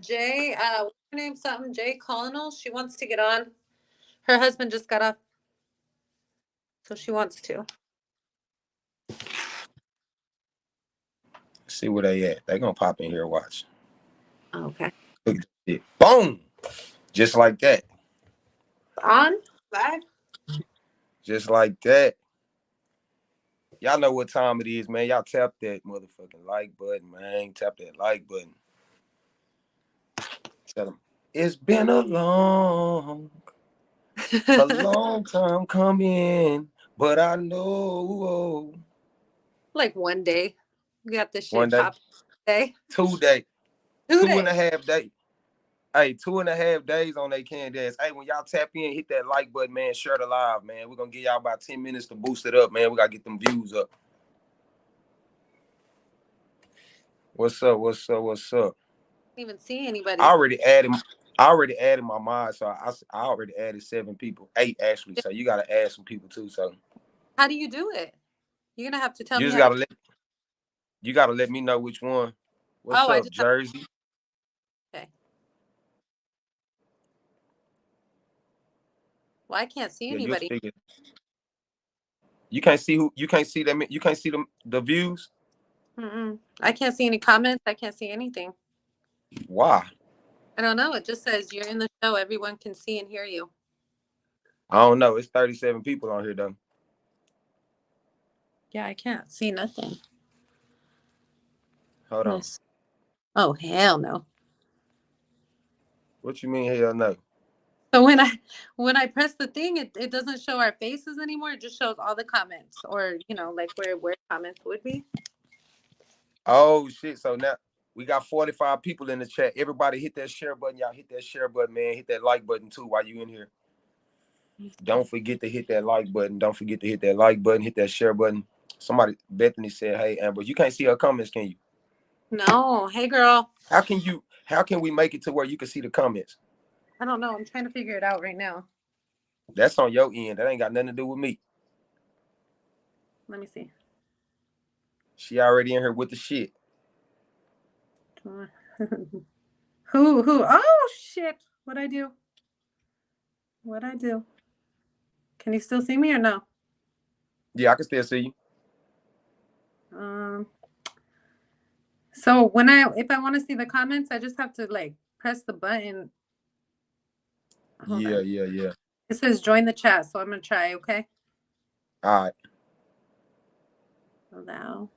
Jay, what's her name? Something Jay Colonel. She wants to get on. Her husband just got off, so she wants to. See where they at. They gonna pop in here and watch. Okay. Look at it. Boom. Just like that. On live. Just like that. Y'all know what time it is, man. Y'all tap that motherfucking like button, man. Tap that like button. Tell them it's been a long time coming, but I know. Like one day, we got this shit One day, popped. Day. 2 days, 2 2.5 days. days. Hey, 2.5 days on they candy ass. Hey, when y'all tap in, hit that like button, man. Share the live, man. We're gonna give y'all about 10 minutes to boost it up, man. We gotta get them views up. What's up? What's up? What's up? Didn't even see anybody. I already added my mod, so I already added 7 people, 8 actually. So you gotta add some people too. So how do you do it? You're gonna have to tell you me. just gotta let me know which one. What's up, Jersey? Okay. Well, I can't see anybody. You can't see you can't see them. You can't see the views. I can't see any comments. I can't see anything. Why? I don't know. It just says you're in the show. Everyone can see and hear you. I don't know. It's 37 people on here though. Yeah, I can't see nothing. Hold on. Oh, hell no. What you mean hell no? So when I press the thing, it doesn't show our faces anymore. It just shows all the comments, or like where comments would be. Oh shit! So now we got 45 people in the chat. Everybody hit that share button. Y'all hit that share button, man. Hit that like button too while you in here. Don't forget to hit that like button. Don't forget to hit that like button. Hit that share button. Somebody, Bethany said, "Hey Amber, you can't see her comments, can you?" No. Hey girl. How can we make it to where you can see the comments? I don't know. I'm trying to figure it out right now. That's on your end. That ain't got nothing to do with me. Let me see. She already in here with the shit. Who? Oh shit! What'd I do? Can you still see me or no? Yeah, I can still see you. So if I want to see the comments, I just have to press the button. Hold on. Yeah. It says join the chat, so I'm gonna try. Okay. All right. Allow.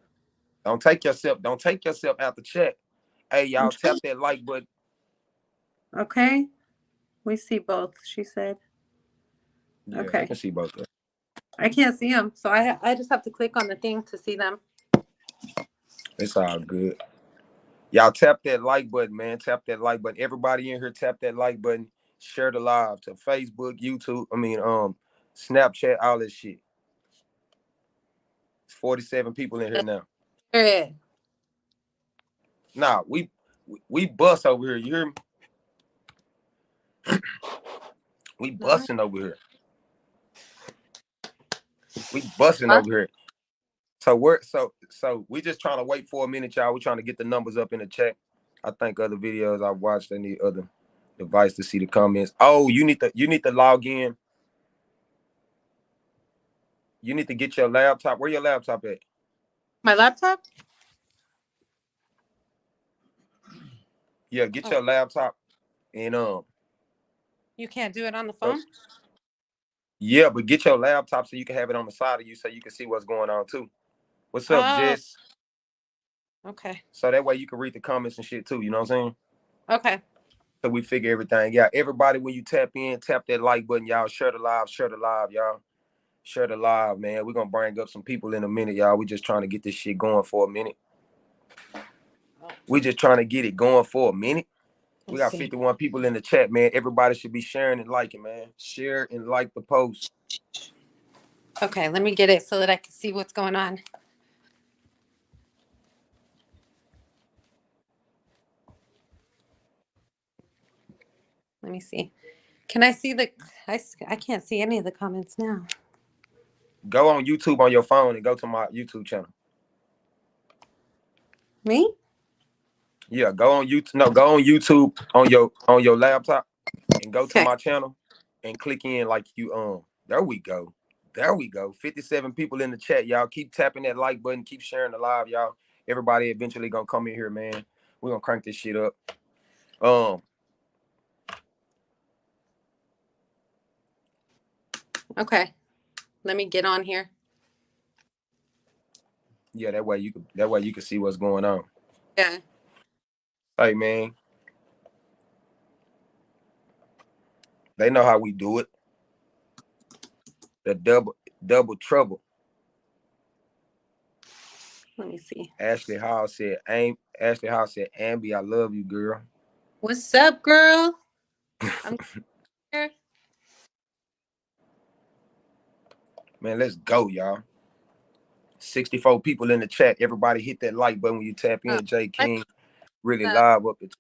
Don't take yourself out the chat. Hey, y'all, tap that like button. Okay. We see both, she said. Yeah, okay. I can see both of them. I can't see them, so I just have to click on the thing to see them. It's all good. Y'all tap that like button, man. Tap that like button. Everybody in here, tap that like button. Share the live to Facebook, YouTube. Snapchat, all this shit. It's 47 people in here now. Period. Nah, we bust over here. You hear me? We busting over here. We busting over here. So we just trying to wait for a minute, y'all. We're trying to get the numbers up in the chat. I think other videos I watched, I need other device to see the comments. Oh, you need to log in. You need to get your laptop. Where your laptop at? My laptop? Yeah, get your laptop and You can't do it on the phone? Yeah, but get your laptop so you can have it on the side of you so you can see what's going on too. What's up, Jess? Okay. So that way you can read the comments and shit too, you know what I'm saying? Okay. So we figure everything out. Everybody, when you tap in, tap that like button, y'all. Share the live, y'all. Share the live, man. We're gonna bring up some people in a minute, y'all. We just trying to get this shit going for a minute. We just trying to get it going for a minute. We got 51 people in the chat, man. Everybody should be sharing and liking, man. Share and like the post. Okay, let me get it so that I can see what's going on. Let me see. Can I see I can't see any of the comments now. Go on YouTube on your phone and go to my YouTube channel. Me? Yeah, go on YouTube. No, go on YouTube on your laptop and go to Okay. my channel and click in like you there we go. There we go. 57 people in the chat, y'all. Keep tapping that like button, keep sharing the live, y'all. Everybody eventually gonna come in here, man. We're gonna crank this shit up. Okay. Let me get on here. Yeah, that way you can see what's going on. Yeah. Hey man. They know how we do it. The double trouble. Let me see. Ashley Hall said, Ambi, I love you, girl. What's up, girl? I'm here. Man, let's go, y'all. 64 people in the chat. Everybody hit that like button when you tap in. Jay King really live up. It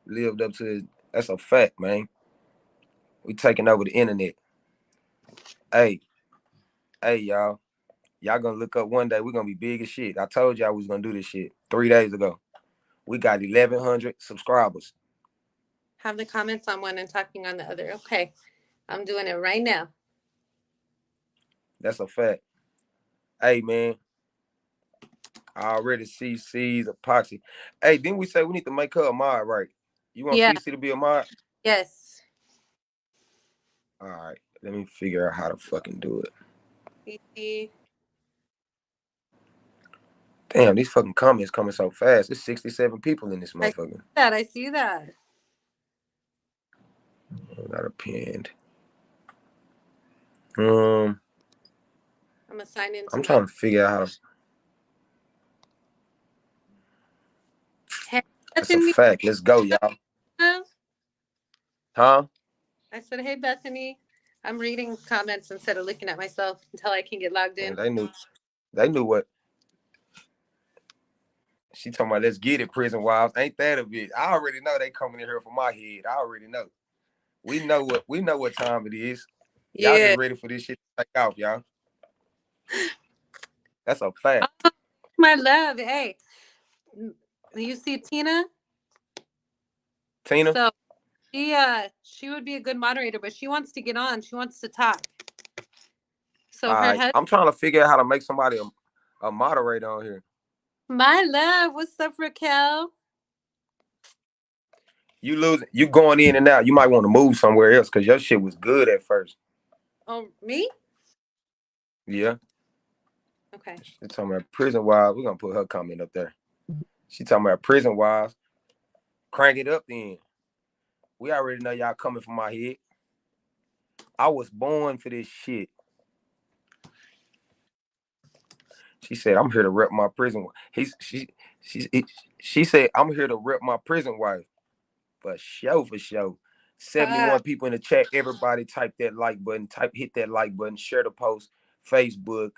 lived up to his. That's a fact, man. We taking over the internet. Hey, y'all. Y'all gonna look up one day. We're gonna be big as shit. I told y'all we was gonna do this shit 3 days ago. We got 1,100 subscribers. Have the comments on one and talking on the other. Okay. I'm doing it right now. That's a fact. Hey, man. I already see C's epoxy. Hey, didn't we say we need to make her a mod, right? You want CC to be a mod? Yes. All right. Let me figure out how to fucking do it. CC. Damn, these fucking comments coming so fast. There's 67 people in this motherfucker. I see that. Not a pinned. I'm gonna sign into I'm trying to figure out how to. Hey, That's a fact. Let's go, y'all. Huh? I said, hey, Bethany. I'm reading comments instead of looking at myself until I can get logged in. And they knew what. She talking about, let's get it, prison wives. Ain't that a bit? I already know they coming in here for my head. I already know. We know what time it is. Y'all just ready for this shit to take off, y'all. That's a fact. Oh, my love. Hey, you see Tina? Tina? So she would be a good moderator, but she wants to get on. She wants to talk. So her husband. I'm trying to figure out how to make somebody a moderator on here. My love. What's up, Raquel? You going in and out. You might want to move somewhere else because your shit was good at first. Oh, me? Yeah. Okay. She's talking about prison wives. We're gonna put her comment up there. She talking about prison wives. Crank it up then. We already know y'all coming from my head. I was born for this shit. She said, I'm here to rep my prison wife. She said, I'm here to rep my prison wife. For sure. 71 people in the chat. Everybody type that like button. Hit that like button. Share the post. Facebook,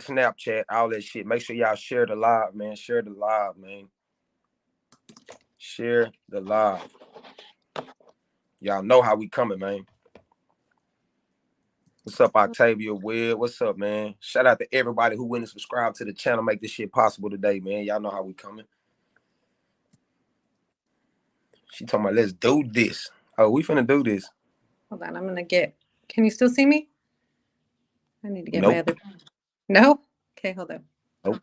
Snapchat, all that shit. Make sure y'all share the live, man. Share the live, man. Share the live. Y'all know how we coming, man. What's up, Octavia Will? What's up, man? Shout out to everybody who went and subscribed to the channel. Make this shit possible today, man. Y'all know how we coming. She talking about, let's do this. Oh, we finna do this. Hold on. I'm going to get. Can you still see me? I need to get my other. No? Okay, hold on. Nope.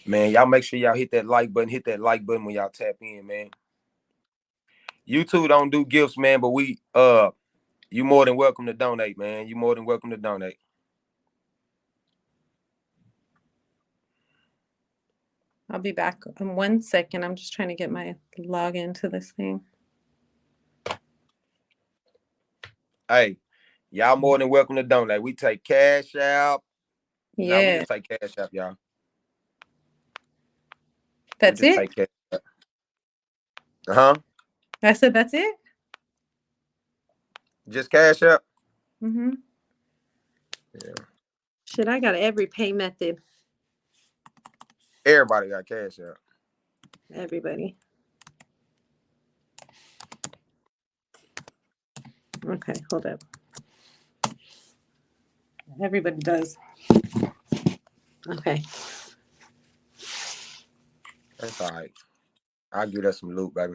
Man, y'all make sure y'all hit that like button. Hit that like button when y'all tap in, man. YouTube don't do gifts, man, but we you more than welcome to donate, man. You more than welcome to donate. I'll be back in 1 second. I'm just trying to get my login to this thing. Hey, y'all more than welcome to donate. We take cash out. Yeah. No, we just take cash out, y'all. That's it? Take cash out. Uh-huh. I said that's it? Just cash out? Mm-hmm. Yeah. Shit, I got every pay method. Everybody got cash out. Everybody. Okay, hold up. Everybody does. Okay. That's all right. I'll get us some loot, baby.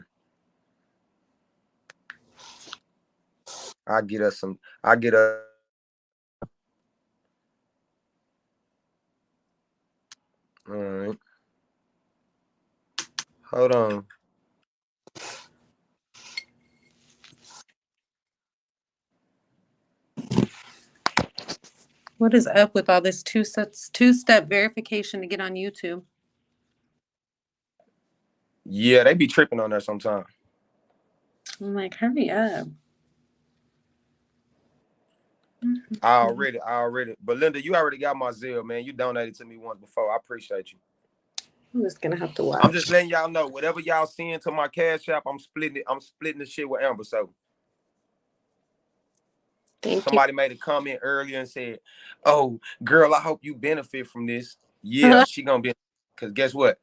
I'll get us some. I'll get us. All right. Hold on. What is up with all this two-step verification to get on YouTube? Yeah, they be tripping on there sometimes. I'm like, hurry up. I already. But Linda, you already got my Zelle, man. You donated to me once before. I appreciate you. I'm just gonna have to watch. I'm just letting y'all know, whatever y'all seeing to my Cash App, I'm splitting it. I'm splitting the shit with Amber. So somebody made a comment earlier and said, "Oh, girl, I hope you benefit from this." Yeah, she gonna be. Cause guess what?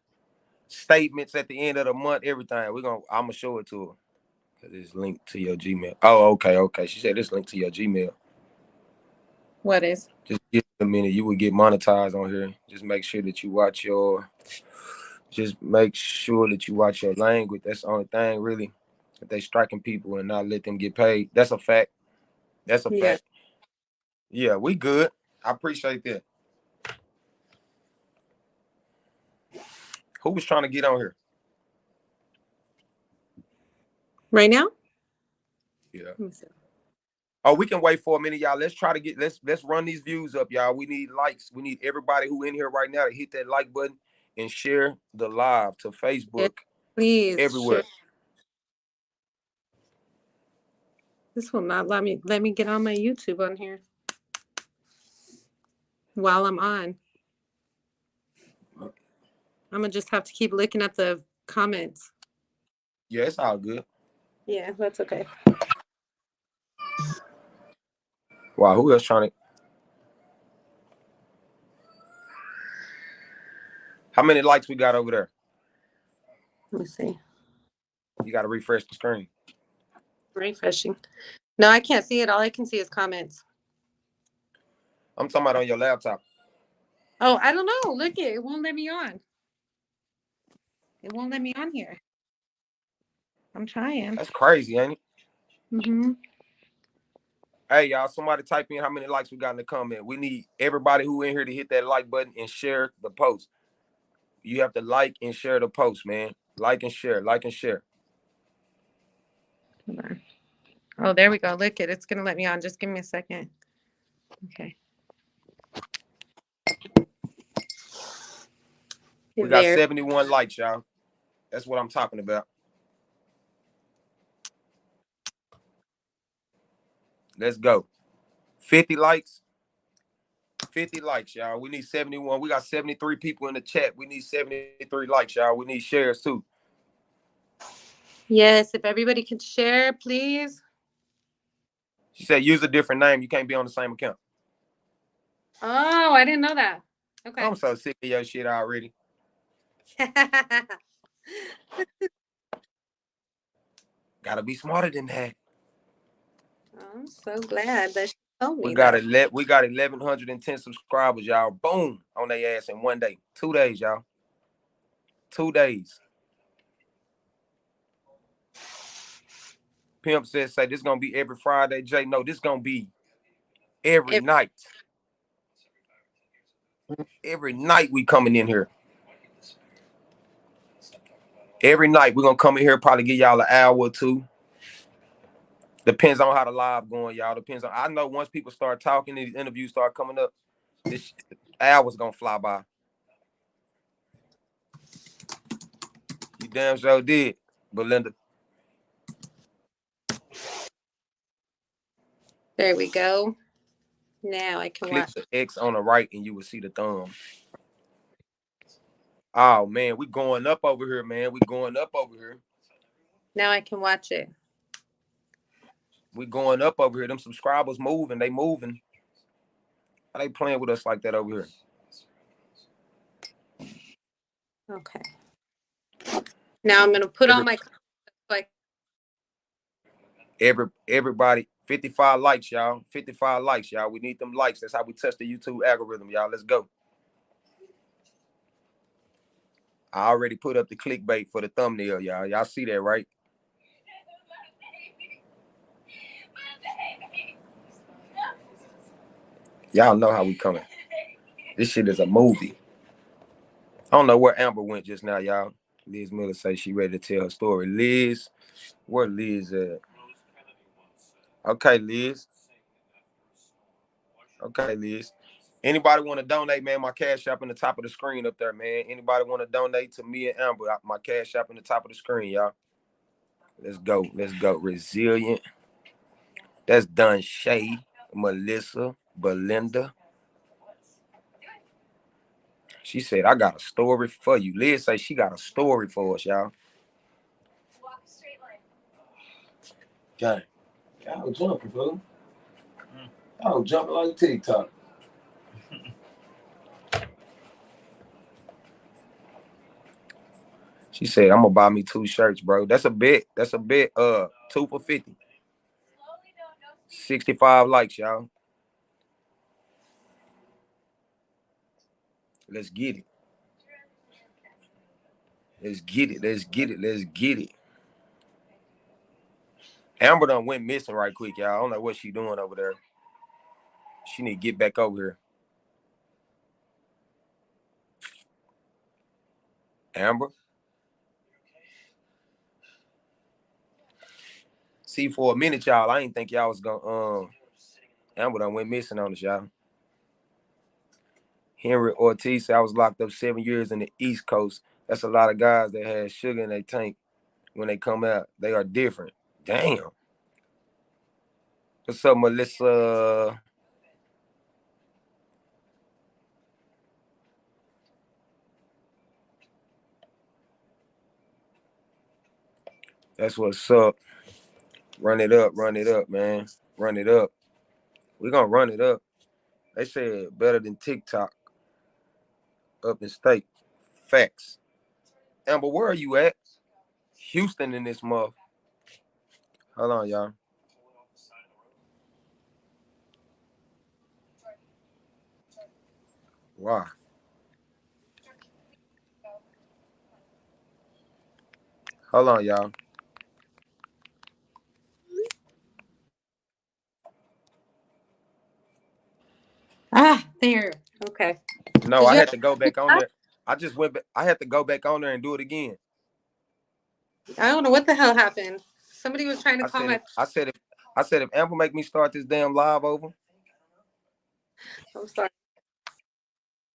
Statements at the end of the month, everything. I'm gonna show it to her. Cause it's linked to your Gmail. Oh, okay. She said it's linked to your Gmail. What is? Just give it a minute. You would get monetized on here. Just make sure that you watch your. Just make sure that you watch your language. That's the only thing, really. If they striking people and not let them get paid, that's a fact. That's a fact. Yeah, we good. I appreciate that. Who was trying to get on here? Right now? Yeah. Oh, we can wait for a minute, y'all. Let's try to get let's run these views up, y'all. We need likes. We need everybody who in here right now to hit that like button and share the live to Facebook. Please, everywhere. share. This will not let me get on my YouTube on here while I'm on. I'm gonna just have to keep looking at the comments. Yeah, it's all good. Yeah, that's okay. Wow, who else trying to? How many likes we got over there? Let me see. You got to refresh the screen. Refreshing. No, I can't see it. All I can see is comments. I'm talking about on your laptop. Oh, I don't know. Look, it won't let me on. It won't let me on here. I'm trying. That's crazy, ain't it? Mm-hmm. Hey, y'all, somebody type in how many likes we got in the comment. We need everybody who in here to hit that like button and share the post. You have to like and share the post, man. Like and share. Hold on. Oh, there we go. Look, it's going to let me on. Just give me a second. Okay. We got 71 likes, y'all. That's what I'm talking about. Let's go. 50 likes. 50 likes, y'all. We need 71. We got 73 people in the chat. We need 73 likes, y'all. We need shares too. Yes, if everybody can share, please. She said use a different name. You can't be on the same account. Oh, I didn't know that. Okay. I'm so sick of your shit already. Gotta be smarter than that. I'm so glad that she told me we got that. We got 1,110 subscribers, y'all. Boom, on their ass in one day. 2 days, y'all. 2 days. Pimp says, say this gonna be every Friday. Jay, no, this gonna be every night. Every night we coming in here. Every night we're gonna come in here, probably give y'all an hour or two. Depends on how the live going, y'all. Depends on. I know once people start talking, these interviews start coming up, this hour's gonna fly by. You damn sure did, Belinda. There we go. Now I can Click watch. the X on the right and you will see the thumb. Oh man, we going up over here, man. We going up over here. Now I can watch it. We going up over here. Them subscribers moving. They moving. How they playing with us like that over here? Okay. Now I'm gonna put on my like everybody 55 likes, y'all. 55 likes, y'all. We need them likes. That's how we test the YouTube algorithm, y'all. Let's go. I already put up the clickbait for the thumbnail, y'all. Y'all see that, right? Y'all know how we coming. This shit is a movie. I don't know where Amber went just now, y'all. Liz Miller say she ready to tell her story. Liz, where Liz at? Okay, Liz. Okay, Liz. Anybody want to donate, man? My cash app in the top of the screen up there, man. Anybody want to donate to me and Amber? My cash app in the top of the screen, y'all. Let's go. Let's go. Resilient. That's Dun Shay, Melissa, Belinda. She said, I got a story for you. Liz say she got a story for us, y'all. Dang. Y'all jumping, fool. Y'all jumping like TikTok. She said, I'm gonna buy me 2 shirts, bro. That's a bet. That's a bet. 2 for 50. 65 likes, y'all. Let's get it. Let's get it. Let's get it. Let's get it. Amber done went missing right quick, y'all. I don't know what she doing over there. She need to get back over here. Amber. See, for a minute, y'all, I didn't think y'all was gonna Amber done went missing on us, y'all. Henry Ortiz said I was locked up 7 years in the East Coast. That's a lot of guys that had sugar in their tank when they come out. They are different. Damn. What's up, Melissa? That's what's up. Run it up, man. Run it up. We're gonna run it up. They said better than TikTok up in state. Facts. Amber, where are you at? Houston in this month. Hold on, y'all. Wow. Hold on, y'all. There. Okay. No, I had to go back on there. I just went back. I had to go back on there and do it again. I don't know what the hell happened. Somebody was trying to call my. I said if Amber make me start this damn live over. I'm sorry.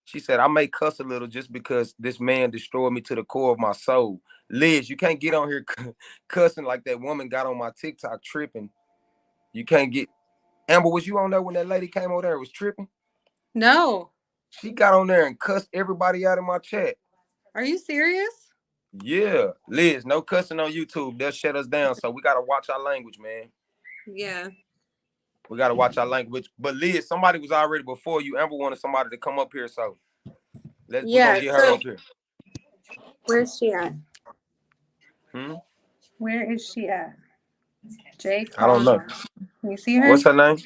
She said I may cuss a little just because this man destroyed me to the core of my soul. Liz, you can't get on here cussing like that woman got on my TikTok tripping. You can't get. Amber, was you on there when that lady came over there and was tripping? No. She got on there and cussed everybody out in my chat. Are you serious? Yeah. Liz, no cussing on YouTube. They'll shut us down. So we got to watch our language, man. Yeah. We got to watch our language. But Liz, somebody was already before you. Amber wanted somebody to come up here. So we're going to get her up here. Where's she at? Hmm? Where is she at? Jay I don't know. Can you see her? What's her name?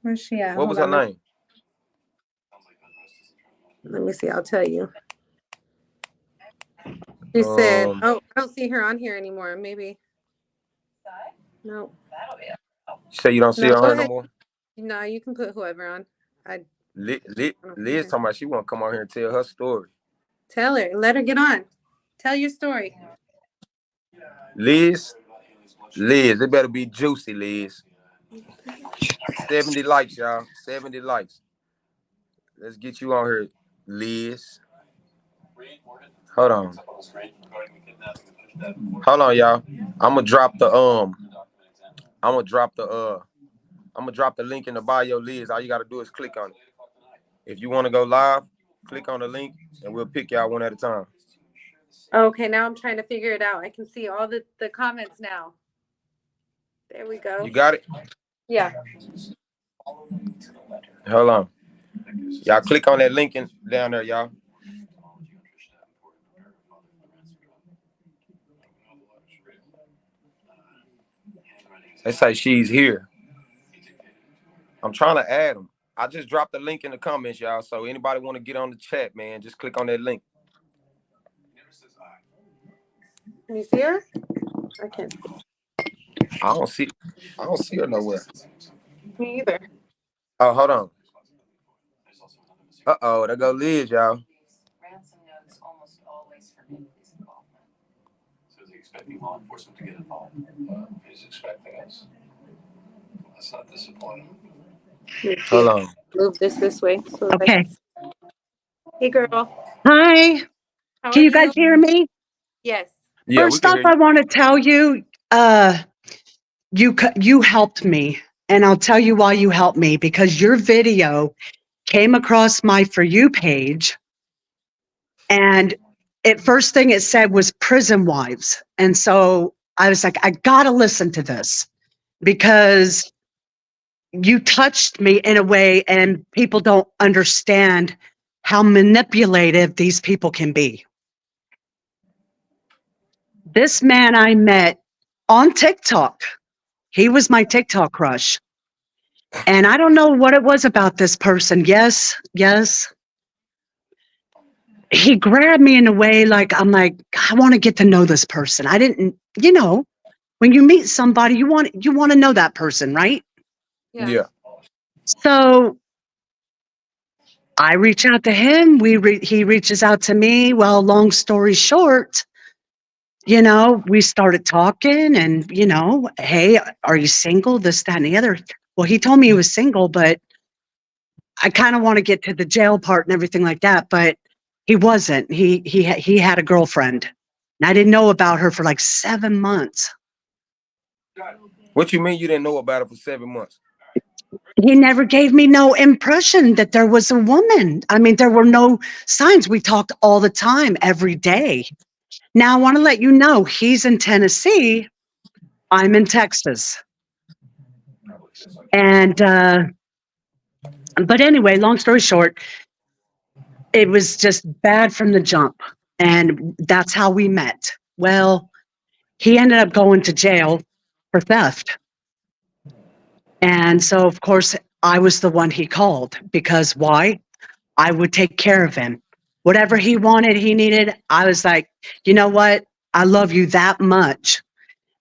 Where's she at? What was her name? Let me see. I'll tell you. She said, "Oh, I don't see her on here anymore. Maybe." No. You say you don't see her on here no more? No, you can put whoever on. Liz talking about she want to come on here and tell her story. Tell her. Let her get on. Tell your story. Liz, it better be juicy, Liz. 70 likes, y'all. 70 likes. Let's get you on here, Liz. Hold on. Hold on, y'all. I'm gonna drop the link in the bio, Liz. All you gotta do is click on it. If you want to go live, click on the link and we'll pick y'all one at a time. Okay, now I'm trying to figure it out. I can see all the comments now. There we go. You got it? Yeah. Hold on. Y'all click on that link down there, y'all. They say she's here. I'm trying to add them. I just dropped the link in the comments, y'all. So anybody want to get on the chat, man, just click on that link. Can you see her? I can't see. I don't see I don't see her nowhere. Me either. Oh, hold on. Uh-oh, there go Liz, y'all. Ransom notes almost always forbid his involvement. So is he expecting law enforcement to get involved? He's expecting us. That's not disappointing. Hold on. Move this way so that I Okay. can see. Hey, girl. Hi. How are Can you guys you? hear me? Yes. Yeah, we First can off, hear I you. want to tell you, you helped me, and I'll tell you why you helped me, because your video came across my For You page, and first thing it said was prison wives, and so I was like, I gotta listen to this because you touched me in a way, and people don't understand how manipulative these people can be. This man I met on TikTok, he was my TikTok crush. And I don't know what it was about this person. Yes, yes. He grabbed me in a way like, I'm like, I want to get to know this person. I didn't, when you meet somebody, you want to know that person, right? Yeah. Yeah. So I reach out to him. He reaches out to me. Well, long story short, we started talking and, hey, are you single? This, that, and the other. Well, he told me he was single, but I kind of want to get to the jail part and everything like that. But he wasn't. He had a girlfriend, and I didn't know about her for like 7 months. What you mean you didn't know about it for 7 months? He never gave me no impression that there was a woman. I mean, there were no signs. We talked all the time, every day. Now, I want to let you know he's in Tennessee. I'm in Texas. And, but anyway, long story short, it was just bad from the jump. And that's how we met. Well, he ended up going to jail for theft. And so, of course, I was the one he called because why? I would take care of him. Whatever he wanted, he needed, I was like, you know what? I love you that much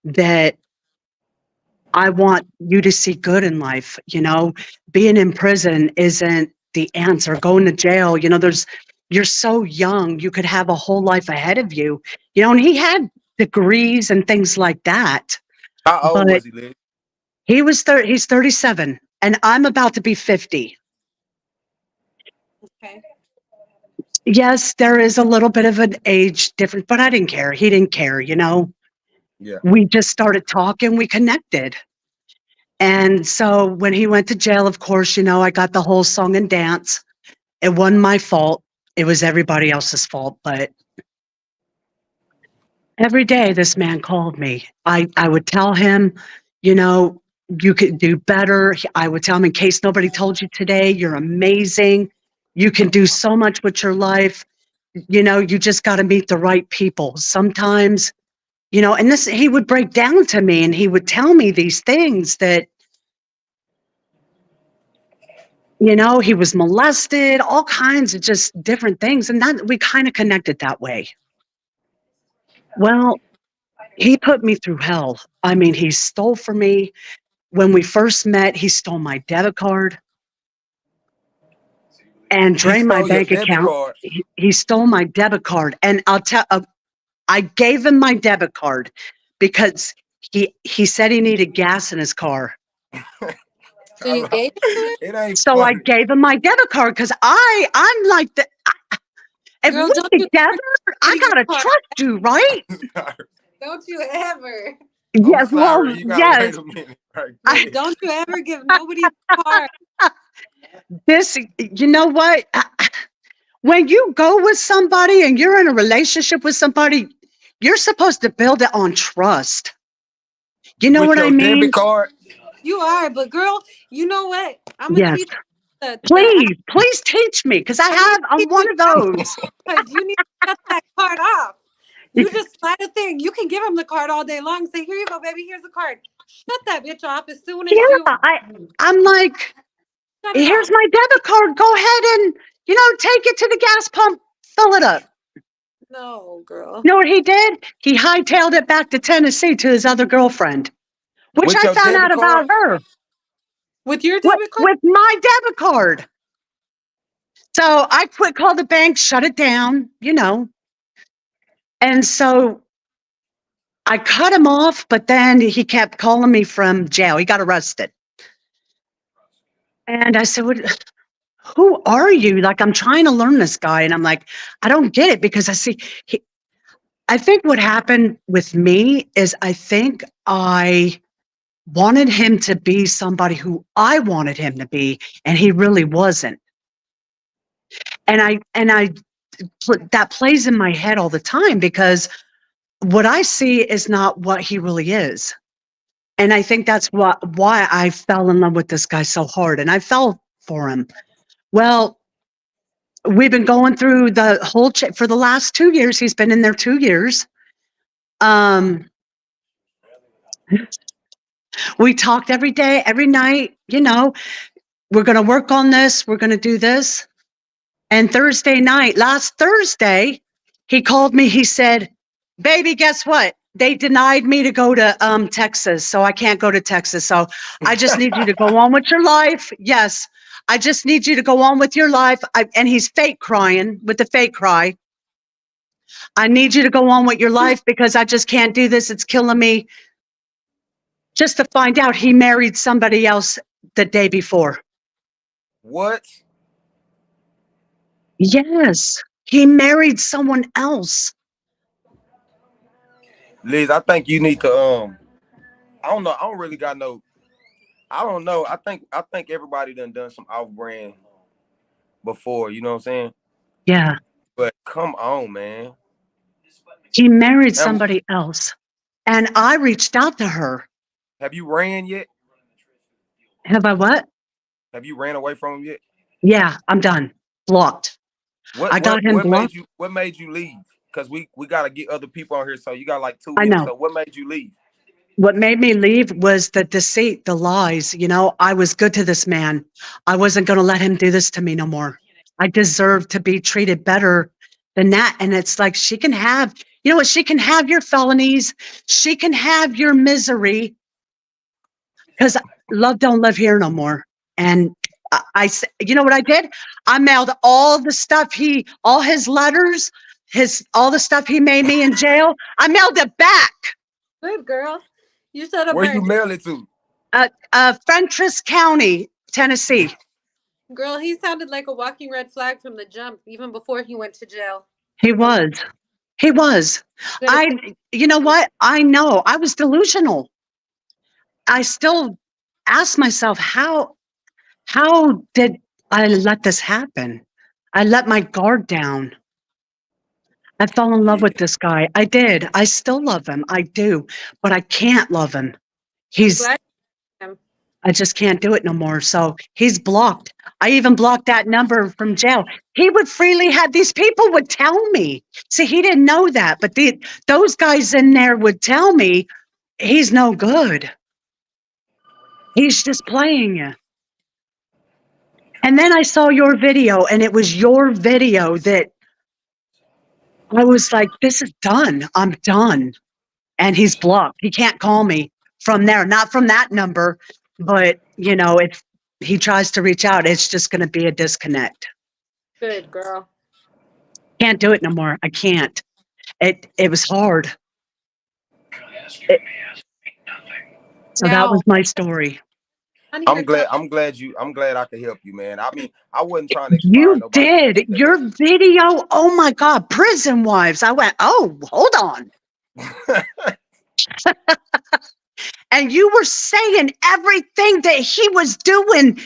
that I want you to see good in life. Being in prison isn't the answer. Going to jail, you're so young, you could have a whole life ahead of you. And he had degrees and things like that. How old But was he, Liz? he's 37 and I'm about to be 50. Okay. Yes, there is a little bit of an age difference, but I didn't care. He didn't care. Yeah. We just started talking, we connected. And so when he went to jail, of course, I got the whole song and dance. It wasn't my fault. It was everybody else's fault. But every day this man called me. I would tell him, you could do better. I would tell him, in case nobody told you today, you're amazing. You can do so much with your life. You just got to meet the right people. Sometimes, and this, he would break down to me and he would tell me these things that, he was molested, all kinds of just different things. And that we kind of connected that way. Well, he put me through hell. I mean, he stole from me. When we first met, he stole my debit card and He drained my stole your bank debit account. card. He stole my debit card. And I gave him my debit card because he said he needed gas in his car. So you gave it to him? It ain't So I funny. gave him my debit card because I'm like, if Girl, don't we're you together, ever I give your gotta card. trust you, right? Don't you ever. I'm Yes, well, sorry. You gotta wait yes. a minute right I, Like, don't you ever give nobody the card. you know what? When you go with somebody and you're in a relationship with somebody, you're supposed to build it on trust. You know with what I your debit mean? card. You are, but girl, you know what? I'm gonna Yes. teach the Please teach me because I'm gonna I'm teach one you of how those. because you need to shut that card off. You just slide a thing. You can give him the card all day long. Say, here you go, baby. Here's the card. Shut that bitch off as soon Yeah, as you. I'm like, Shut it Here's off. my debit card. Go ahead and, take it to the gas pump, fill it up. No, girl. You know what he did? He hightailed it back to Tennessee to his other girlfriend, which With I your found debit out card? about her With your debit card? with my debit card. So I called the bank, shut it down, And so I cut him off, but then he kept calling me from jail. He got arrested. And I said, who are you? Like, I'm trying to learn this guy. And I'm like, I don't get it because I think what happened with me is I think I wanted him to be somebody who I wanted him to be, and he really wasn't. And that plays in my head all the time because what I see is not what he really is. And I think that's why I fell in love with this guy so hard, and I fell for him. Well, we've been going through the whole for the last 2 years. He's been in there 2 years. We talked every day, every night, we're going to work on this. We're going to do this. And Thursday night, last Thursday, he called me. He said, baby, guess what? They denied me to go to Texas. So I can't go to Texas. So I just need you to go on with your life. Yes. I just need you to go on with your life. And he's fake crying with the fake cry. I need you to go on with your life because I just can't do this. It's killing me. Just to find out he married somebody else the day before. What? Yes, he married someone else. Liz, I think you need to I don't know. I don't really got no. I don't know. I think everybody done some off-brand before. You know what I'm saying? Yeah. But come on, man. He married And somebody else. And I reached out to her. have you ran yet? Have I what? Have you ran away from him yet? Yeah, I'm done. Blocked. I got him blocked. What made you leave? Because we gotta get other people on here. So you got like 2 I minutes. know. So what made you leave? What made me leave was the deceit, the lies. I was good to this man. I wasn't going to let him do this to me no more. I deserve to be treated better than that. And it's like she can have, you know what? She can have your felonies. She can have your misery because love don't live here no more. And you know what I did? I mailed all the stuff all his letters, all the stuff he made me in jail. I mailed it back. Good girl. You should have Where you burned mail it to? Fentress County, Tennessee. Girl, he sounded like a walking red flag from the jump, even before he went to jail. He was. He was. You know what? I know. I was delusional. I still ask myself, how did I let this happen? I let my guard down. I fell in love with this guy. I did. I still love him. I do. But I can't love him. I just can't do it no more. So he's blocked. I even blocked that number from jail. He would freely have, these people would tell me. See, he didn't know that, but those guys in there would tell me he's no good. He's just playing you. And then I saw your video, and it was your video that I was like, this is done. I'm done. And he's blocked. He can't call me from there, not from that number. But, if he tries to reach out, it's just going to be a disconnect. Good girl. Can't do it no more. I can't. It was hard. So that was my story. I'm glad I could help you, man. I mean, I wasn't trying to inspire You nobody. did. Your video, oh my God, Prison Wives. I went, oh, hold on. And you were saying everything that he was doing.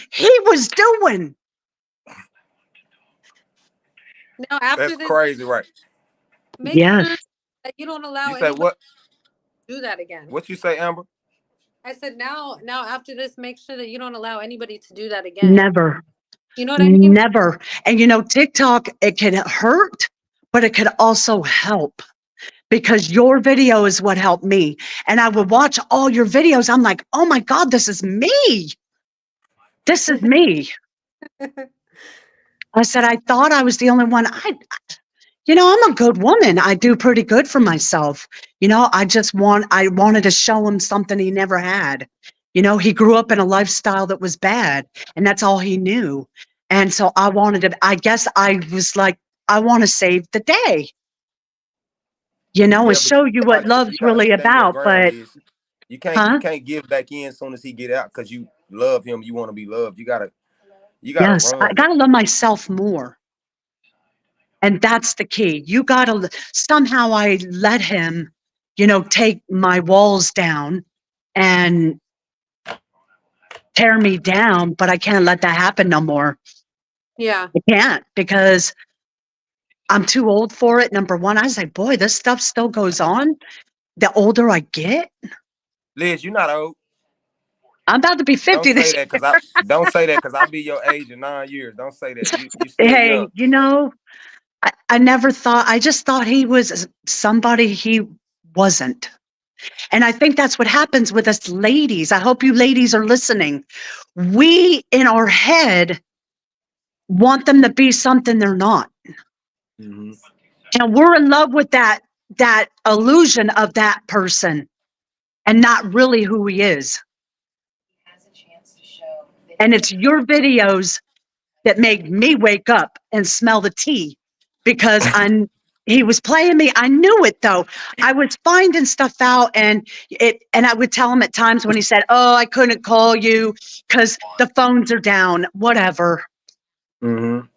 Now, after That's this, crazy, right? make sure that you don't allow anyone what? to do that again. What you say, Amber? I said now after this, make sure that you don't allow anybody to do that again. Never. You know what I mean? Never. And TikTok, it can hurt, but it could also help. Because your video is what helped me. And I would watch all your videos. I'm like, oh my God, this is me. This is me. I said, I thought I was the only one. I'm a good woman. I do pretty good for myself. I wanted to show him something he never had. He grew up in a lifestyle that was bad, and that's all he knew. And so I guess I was like, I want to save the day, and Yeah, but show you what love's you gotta really stand your about. ground, But, Liz. You huh? can't give back in as soon as he get out because you love him. You want to be loved. You gotta Yes, I run. got to love myself more. And that's the key. You got to, somehow I let him, take my walls down and tear me down, but I can't let that happen no more. Yeah. I can't because I'm too old for it. Number one, I was like, boy, this stuff still goes on. The older I get, Liz, you're not old. I'm about to be Don't 50 say this that year. because I'll be your age in 9 years. Don't say that. You still young. Hey, I never thought, I just thought he was somebody he wasn't. And I think that's what happens with us ladies. I hope you ladies are listening. We, in our head, want them to be something they're not. Mm-hmm. And we're in love with that illusion of that person and not really who he is. And it's your videos that made me wake up and smell the tea because he was playing me. I knew it though. I was finding stuff out and I would tell him at times when he said, "Oh, I couldn't call you because the phones are down," whatever. Mm-hmm.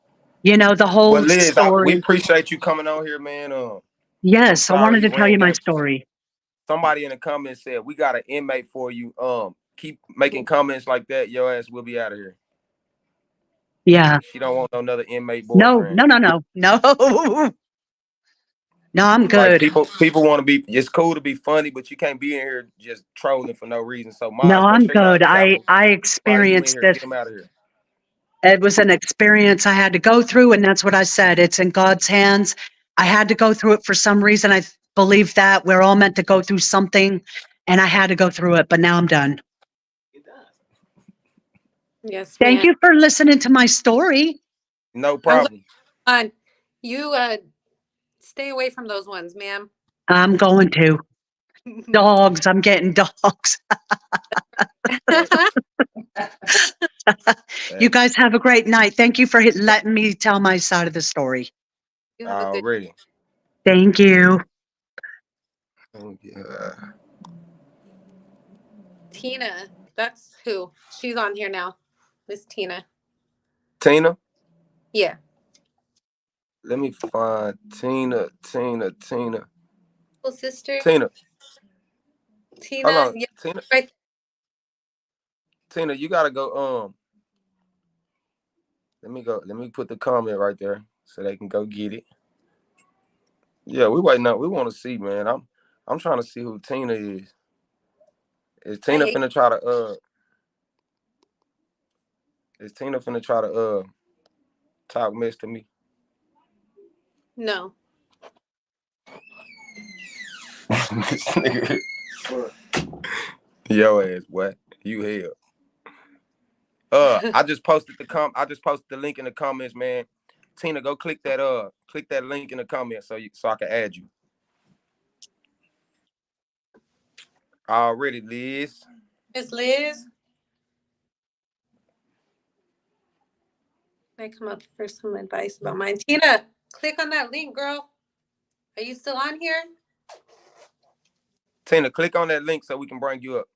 The Well, whole Liz, we story. appreciate you coming on here, man. I'm Yes, I sorry wanted you to tell you ran my out. story. Somebody in the comments said we got an inmate for you. Keep making comments like that. Your ass will be out of here. Yeah. She don't want no another inmate No, boyfriend. no, no, no, no. No, I'm Like good. people want to be. It's cool to be funny, but you can't be in here just trolling for no reason. So, No, Maz, go I'm check out good. the I chapel I while you in experienced here. this. Get him out of here. It was an experience I had to go through, and that's what I said. It's in God's hands. I had to go through it for some reason. I believe that we're all meant to go through something, and I had to go through it, but now I'm done. Yes, Thank ma'am. you for listening to my story. No I'm problem. glad you stay away from those ones, ma'am. I'm going to. Dogs. I'm getting dogs. You Thanks. guys have a great night. Thank you for letting me tell my side of the story. You have a good Already. Thank you. Oh, yeah. Tina. That's who. She's on here now. Miss Tina. Tina. Yeah. Let me find Tina. Little sister. Tina. Hold Tina. on. Yeah. Tina. Right. Tina, you gotta go. Let me go. Let me put the comment right there so they can go get it. Yeah, we waiting up. We want to see, man. I'm trying to see who Tina is. Is I Tina hate. finna try to Is Tina finna try to talk mess to me? No. This nigga. Yo ass, what? You hell. I just posted the link in the comments, man. Tina, go click that link in the comments so I can add you. Already, Liz. Miss Liz. I come up for some advice about mine. Tina, click on that link, girl. Are you still on here? Tina, click on that link so we can bring you up.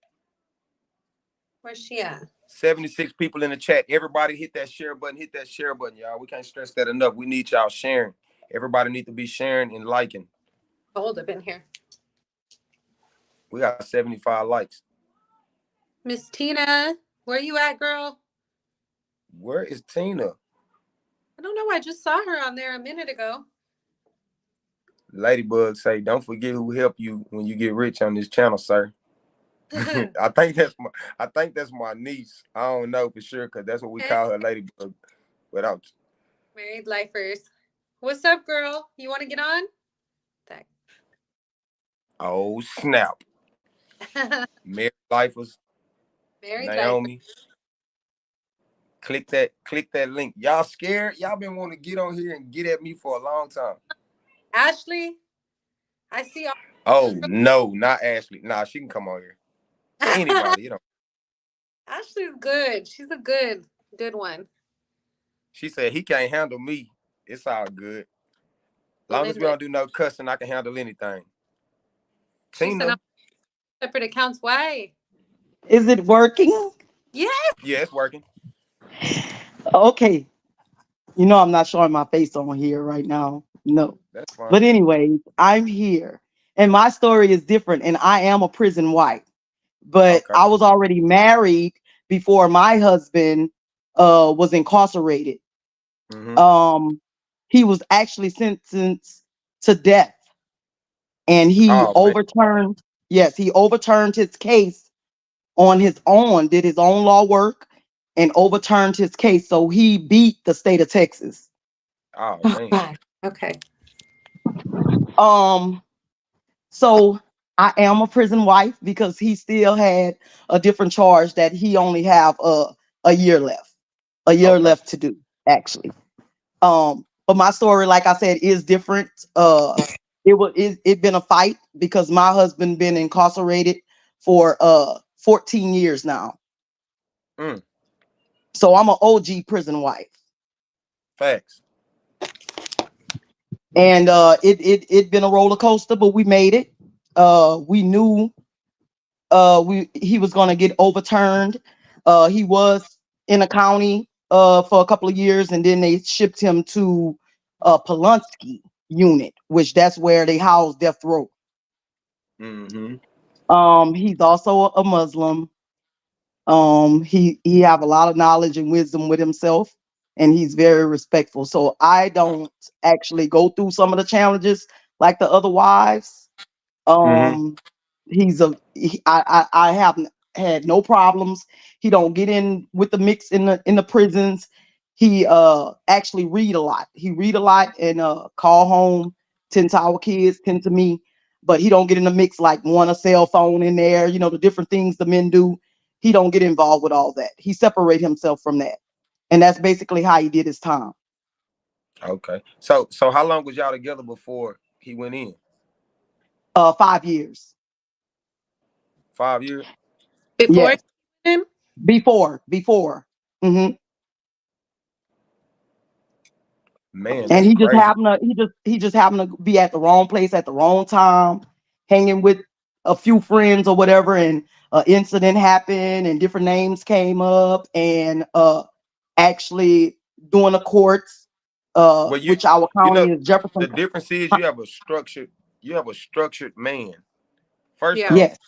Where's she at? 76 people in the chat. Everybody hit that share button. Hit that share button, y'all. We can't stress that enough. We need y'all sharing. Everybody need to be sharing and liking. Hold up in here. We got 75 likes. Miss Tina, where you at, girl? Where is Tina? I don't know. I just saw her on there a minute ago. Ladybug say, don't forget who helped you when you get rich on this channel, sir. I think that's my niece. I don't know for sure because that's what we call her, Ladybug. But I'm Married lifers. What's up, girl? You want to get on? oh snap. Married lifers, Married lifers. Naomi. Click that link. Y'all scared? Y'all been wanting to get on here and get at me for a long time. Ashley, I see all. Oh no, not Ashley. Nah, she can come on here. Anybody, you know. Ashley's good. She's a good one. She said he can't handle me. It's all good. Long as we Belinda. don't do no cussing, I can handle anything. She said I'm Tina. separate accounts. Why? Is it working? Yes. Yeah, it's working. Okay. You know, I'm not showing my face on here right now. No. That's fine. But anyways, I'm here. And my story is different. And I am a prison wife. But Okay. I was already married before my husband was incarcerated. Mm-hmm. Um, he was actually sentenced to death. And he Oh man. overturned, yes, he overturned his case on his own, did his own law work and overturned his case. So he beat the state of Texas. Oh Oh man. God. Okay. Um, so I am a prison wife because he still had a different charge that he only have a year left, a year Okay. left to do actually. But my story, like I said, is different. It been a fight because my husband been incarcerated for 14 years now. Mm. So I'm an OG prison wife. Facts. And it been a roller coaster, but we made it. We knew we he was going to get overturned. He was in a county for a couple of years, and then they shipped him to Pulaski unit, which that's where they house death row. Mm-hmm. He's also a Muslim. He have a lot of knowledge and wisdom with himself, and he's very respectful. So I don't actually go through some of the challenges like the other wives. Mm-hmm. Um, I haven't had no problems. He don't get in with the mix in the prisons. He actually read a lot. He read a lot and call home, tend to our kids, tend to me, but he don't get in the mix like want a cell phone in there, you know, the different things the men do. He don't get involved with all that. He separate himself from that. And that's basically how he did his time. Okay. So how long was y'all together before he went in? 5 years. 5 years? Before Yes. him. Before. hmm Man, And that's crazy. he just happened to be at the wrong place at the wrong time, hanging with a few friends or whatever, and an incident happened, and different names came up, and actually doing the courts, Well, which our you know county is Jefferson. the difference is you have a structured man. First Yeah. off, Yes,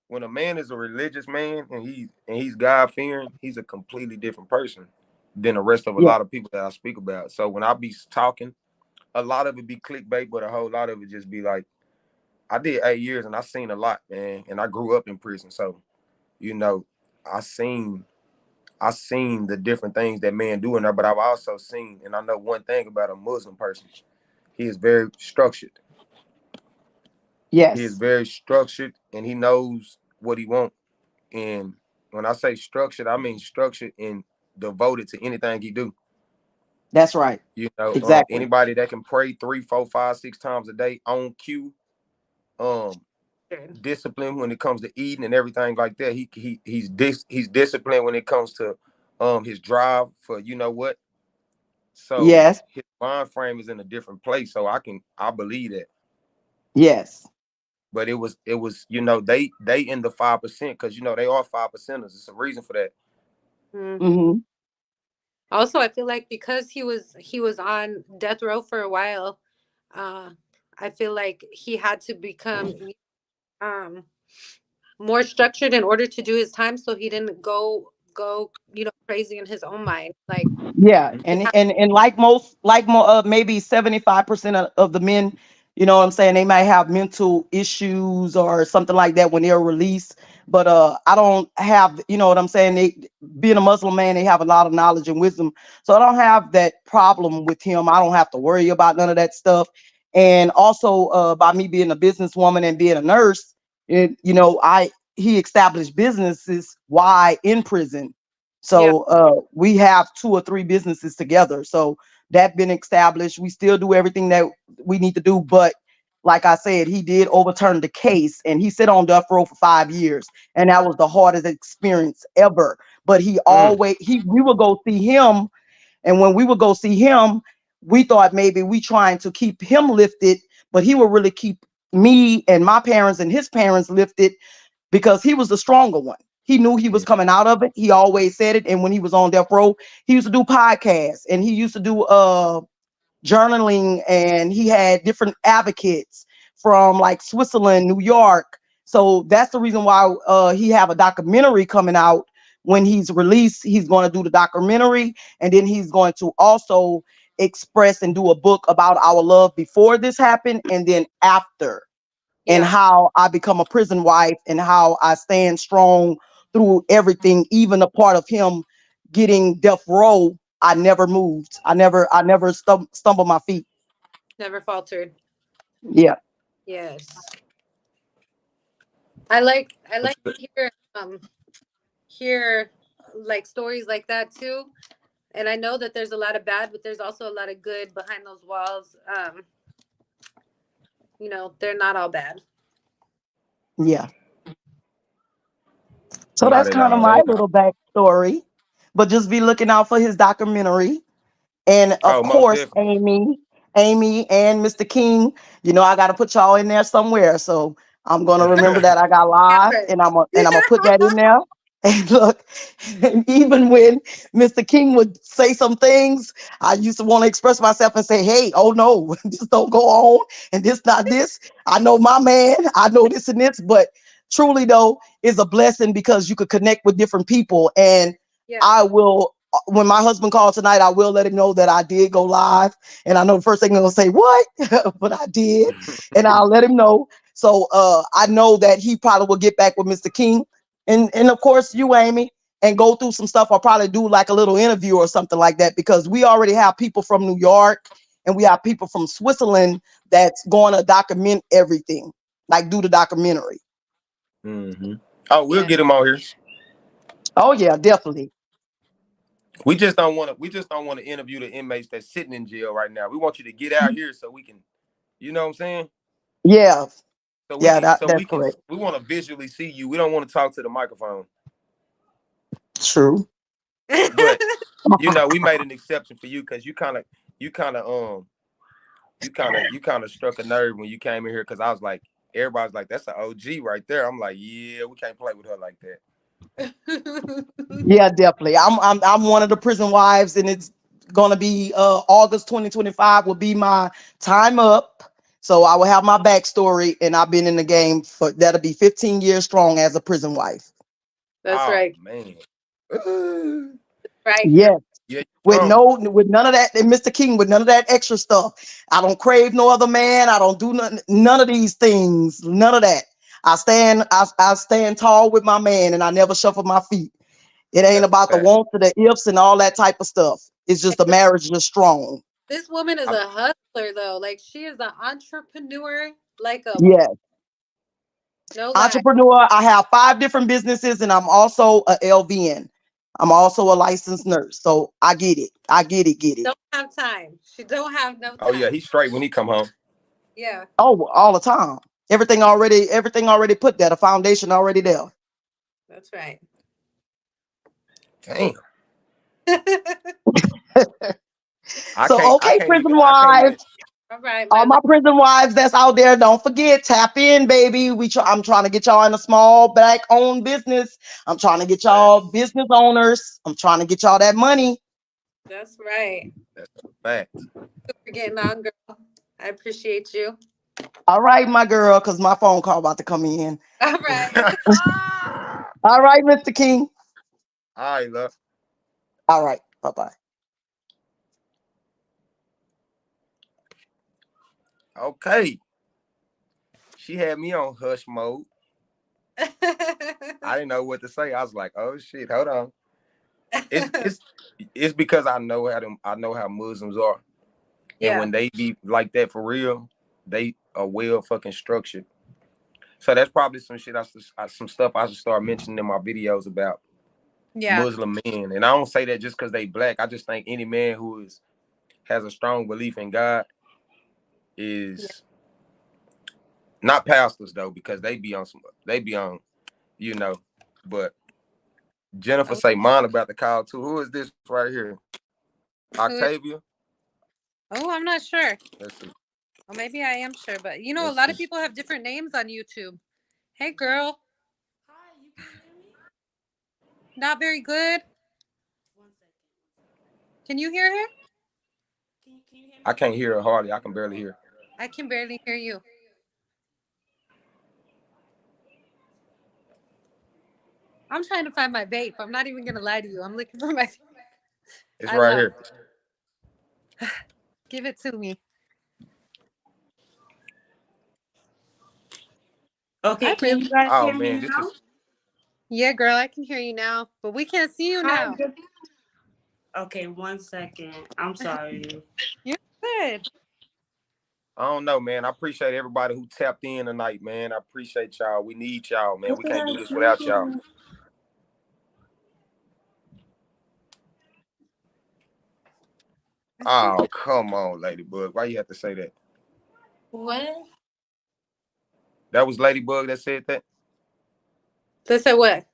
when a man is a religious man and he's God fearing, he's a completely different person than the rest of a yes, lot of people that I speak about. So when I be talking, a lot of it be clickbait, but a whole lot of it just be like, I did 8 years and I seen a lot, man. And I grew up in prison. So, you know, I seen I seen the different things that men do in there, but I've also seen, and I know one thing about a Muslim person, he is very structured. He is yes, very structured and he knows what he wants. And when I say structured, I mean structured and devoted to anything he do. that's right. You know, Exactly. anybody that can pray 3, 4, 5, 6 times a day on cue, um, Good. disciplined when it comes to eating and everything like that. He's disciplined when it comes to his drive for you know what. So Yes, his mind frame is in a different place. So I believe that. yes. But it was they in the 5% because they are 5%ers. It's a reason for that. Hmm. hmm Also, I feel like because he was on death row for a while, uh, I feel like he had to become um more structured in order to do his time, so he didn't go crazy in his own mind. Like Yeah, Mhm. he and had, and and like most, maybe 75% of the men, you know what I'm saying, they might have mental issues or something like that when they're released. But I don't have, you know what I'm saying. Being a Muslim man, they have a lot of knowledge and wisdom, so I don't have that problem with him. I don't have to worry about none of that stuff. And also, by me being a businesswoman and being a nurse, I he established businesses while in prison. Yeah. So we have 2 or 3 businesses together. So that been established. We still do everything that we need to do, but like I said, he did overturn the case, and he sat on death row for 5 years, and that was the hardest experience ever. But he Mm. always he we would go see him, and when we would go see him, we thought maybe we trying to keep him lifted, but he would really keep me and my parents and his parents lifted because he was the stronger one. He knew he was Yeah. coming out of it. He always said it. And when he was on death row, he used to do podcasts, and he used to do journaling, and he had different advocates from like Switzerland, New York. So that's the reason why he have a documentary coming out. When he's released, he's going to do the documentary, and then he's going to also express and do a book about our love before this happened and then after, and Yeah. how I become a prison wife and how I stand strong through everything, even a part of him getting death row. I never moved. I never stumbled my feet. Never faltered. Yeah. Yes. I like That's good. hear like stories like that too. And I know that there's a lot of bad, but there's also a lot of good behind those walls. They're not all bad. Yeah. So Not that's at kind of all. my They not. little backstory. But just be looking out for his documentary. And of Oh, most course, definitely. Amy and Mr. King, I got to put y'all in there somewhere. So I'm going to remember that I got live, Camera. and I'm going to put that in there. And look, and even when Mr. King would say some things, I used to want to express myself and say, hey, oh no, this don't go on. And this, not this. I know my man. I know this and this. But truly, though, is a blessing because you could connect with different people. And Yeah. I will, when my husband called tonight, I will let him know that I did go live. And I know the first thing I'm gonna say, what? But I did, and I'll let him know. So I know that he probably will get back with Mr. King, and of course you, Amy, and go through some stuff. I'll probably do like a little interview or something like that because we already have people from New York and we have people from Switzerland that's going to document everything, like do the documentary. Hmm. Oh, we'll Yeah. get him on here. Oh yeah, definitely. We just don't want to. We just don't want to interview the inmates that's sitting in jail right now. We want you to get out here so we can. You know what I'm saying? Yeah, So we yeah, can. So we that's can. correct. We want to visually see you. We don't want to talk to the microphone. True. But we made an exception for you because you kind of you kind of struck a nerve when you came in here because I was like, everybody's like, that's an OG right there. I'm like, yeah, we can't play with her like that. Yeah, definitely. I'm one of the prison wives, and it's gonna be August 2025 will be my time up. So I will have my backstory, and I've been in the game for that'll be 15 years strong as a prison wife. That's Oh right. man. Right, girl. Yes, Yeah, you strong. with none of that, and Mr. King with none of that extra stuff. I don't crave no other man. I don't do none of these things. None of that. I stand tall with my man, and I never shuffle my feet. It ain't That's a about the fact. wants or the ifs and all that type of stuff. It's just the marriage is strong. This woman is I, a hustler though. Like she is an entrepreneur, like a Yeah. no lie. Entrepreneur. I have 5 different businesses, and I'm also a LVN. I'm also a licensed nurse. So I get it. I get it. Get it. Don't have time. She don't have no oh yeah, time. he's straight when he come home. Yeah, Oh, all the time. Everything already put there. The foundation already there. that's right. Damn. So okay, prison I can't even. wives. All right, All my my love. prison wives that's out there, don't forget, tap in, baby. I'm trying to get y'all in a small black owned business. I'm trying to get y'all Facts. business owners. I'm trying to get y'all that money. That's right. That's a fact. We're getting on, girl. I appreciate you. All right, my girl, because my phone call about to come in. All right. All right, Mr. King. All right, look. All right. Bye-bye. Okay. She had me on hush mode. I didn't know what to say. I was like, oh shit, hold on. It's it's it's because I know how Muslims are. And Yeah, when they be like that for real, they are well fucking structured. So that's probably some shit some stuff I should start mentioning in my videos about. Yeah. Muslim men. And I don't say that just because they black. I just think any man who has a strong belief in God Yeah. is not pastors though, because they be on, you know. But Jennifer Oh, say mine about the call too. Who is this right here? who is? Octavia? Oh, I'm not sure. Let's see. Or maybe I am sure, but you know, a Let's lot see. of people have different names on YouTube. Hey, girl. Hi, you can hear me? Not very good. One second. Can you hear her? Can you hear I me can't now? hear her hardly. I can barely hear. I can barely hear you. I'm trying to find my vape. I'm not even gonna lie to you. I'm looking for my. It's I right lost. here. Give it to me. Okay, I can really. you guys Oh hear me man, this now? is Yeah, girl, I can hear you now, but we can't see you Hi, now. good. Okay, one second. I'm sorry. You're good. I don't know, man. I appreciate everybody who tapped in tonight, man. I appreciate y'all. We need y'all, man. What We did can't I do this without y'all. do? I see. Oh, come on, Ladybug. Why you have to say that? What? That was Ladybug that said that. They said what?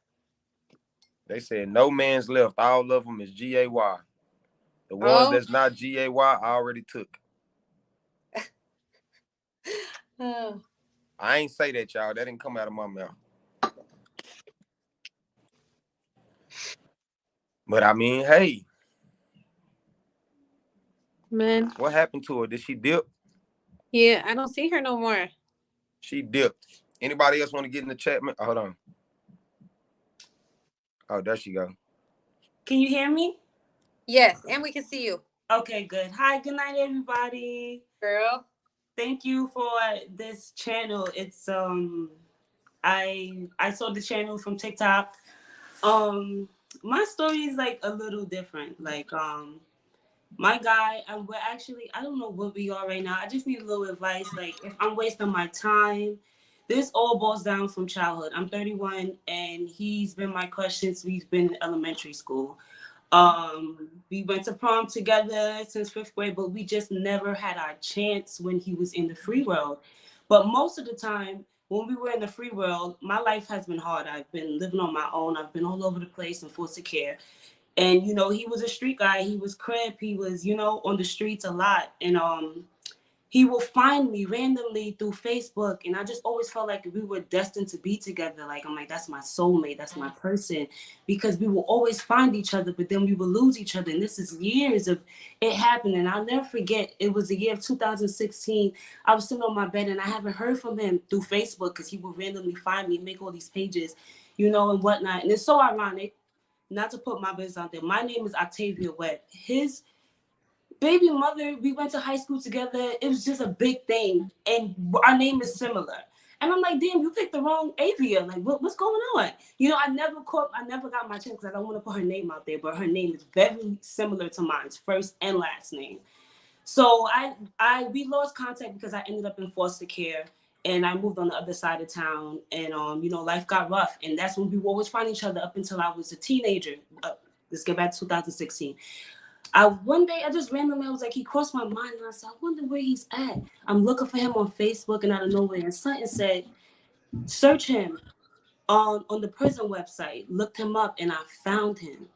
They said no man's left. All of them is GAY. The ones Oh. that's not GAY, I already took. Oh. I ain't say that, y'all. That didn't come out of my mouth. But I mean, hey, Man. what happened to her? Did she dip? Yeah, I don't see her no more. She dipped. Anybody else want to get in the chat? Oh, hold on. Oh, there she go. Can you hear me? Yes, and we can see you, Okay, good. Hi, good night, everybody. girl. Thank you for this channel. It's I saw the channel from TikTok. My story is like a little different. Like my guy, and we're actually, I don't know what we are right now. I just need a little advice. Like, if I'm wasting my time, this all boils down from childhood. I'm 31, and he's been my crush since we've been in elementary school. We went to prom together since fifth grade, but we just never had our chance when he was in the free world. But most of the time, when we were in the free world, my life has been hard. I've been living on my own. I've been all over the place in foster care. And he was a street guy. He was crip. He was on the streets a lot. And he will find me randomly through Facebook, and I just always felt like we were destined to be together. Like, I'm like, that's my soulmate, that's my person, because we will always find each other, but then we will lose each other. And this is years of it happening. I'll never forget. It was the year of 2016. I was sitting on my bed, and I haven't heard from him through Facebook because he would randomly find me, make all these pages, and whatnot. And it's so ironic. Not to put my business out there. My name is Octavia Webb. His baby mother, we went to high school together. It was just a big thing. And our name is similar. And I'm like, damn, you picked the wrong Avia. Like, what's going on? I never got my chance because I don't want to put her name out there, but her name is very similar to mine's first and last name. So we lost contact because I ended up in foster care and I moved on the other side of town, and life got rough, and that's when we would always find each other up until I was a teenager. Let's get back to 2016. One day I just randomly, I was like, he crossed my mind, and I said, I wonder where he's at. I'm looking for him on Facebook, and out of nowhere, and something said, search him on the prison website. Looked him up, and I found him,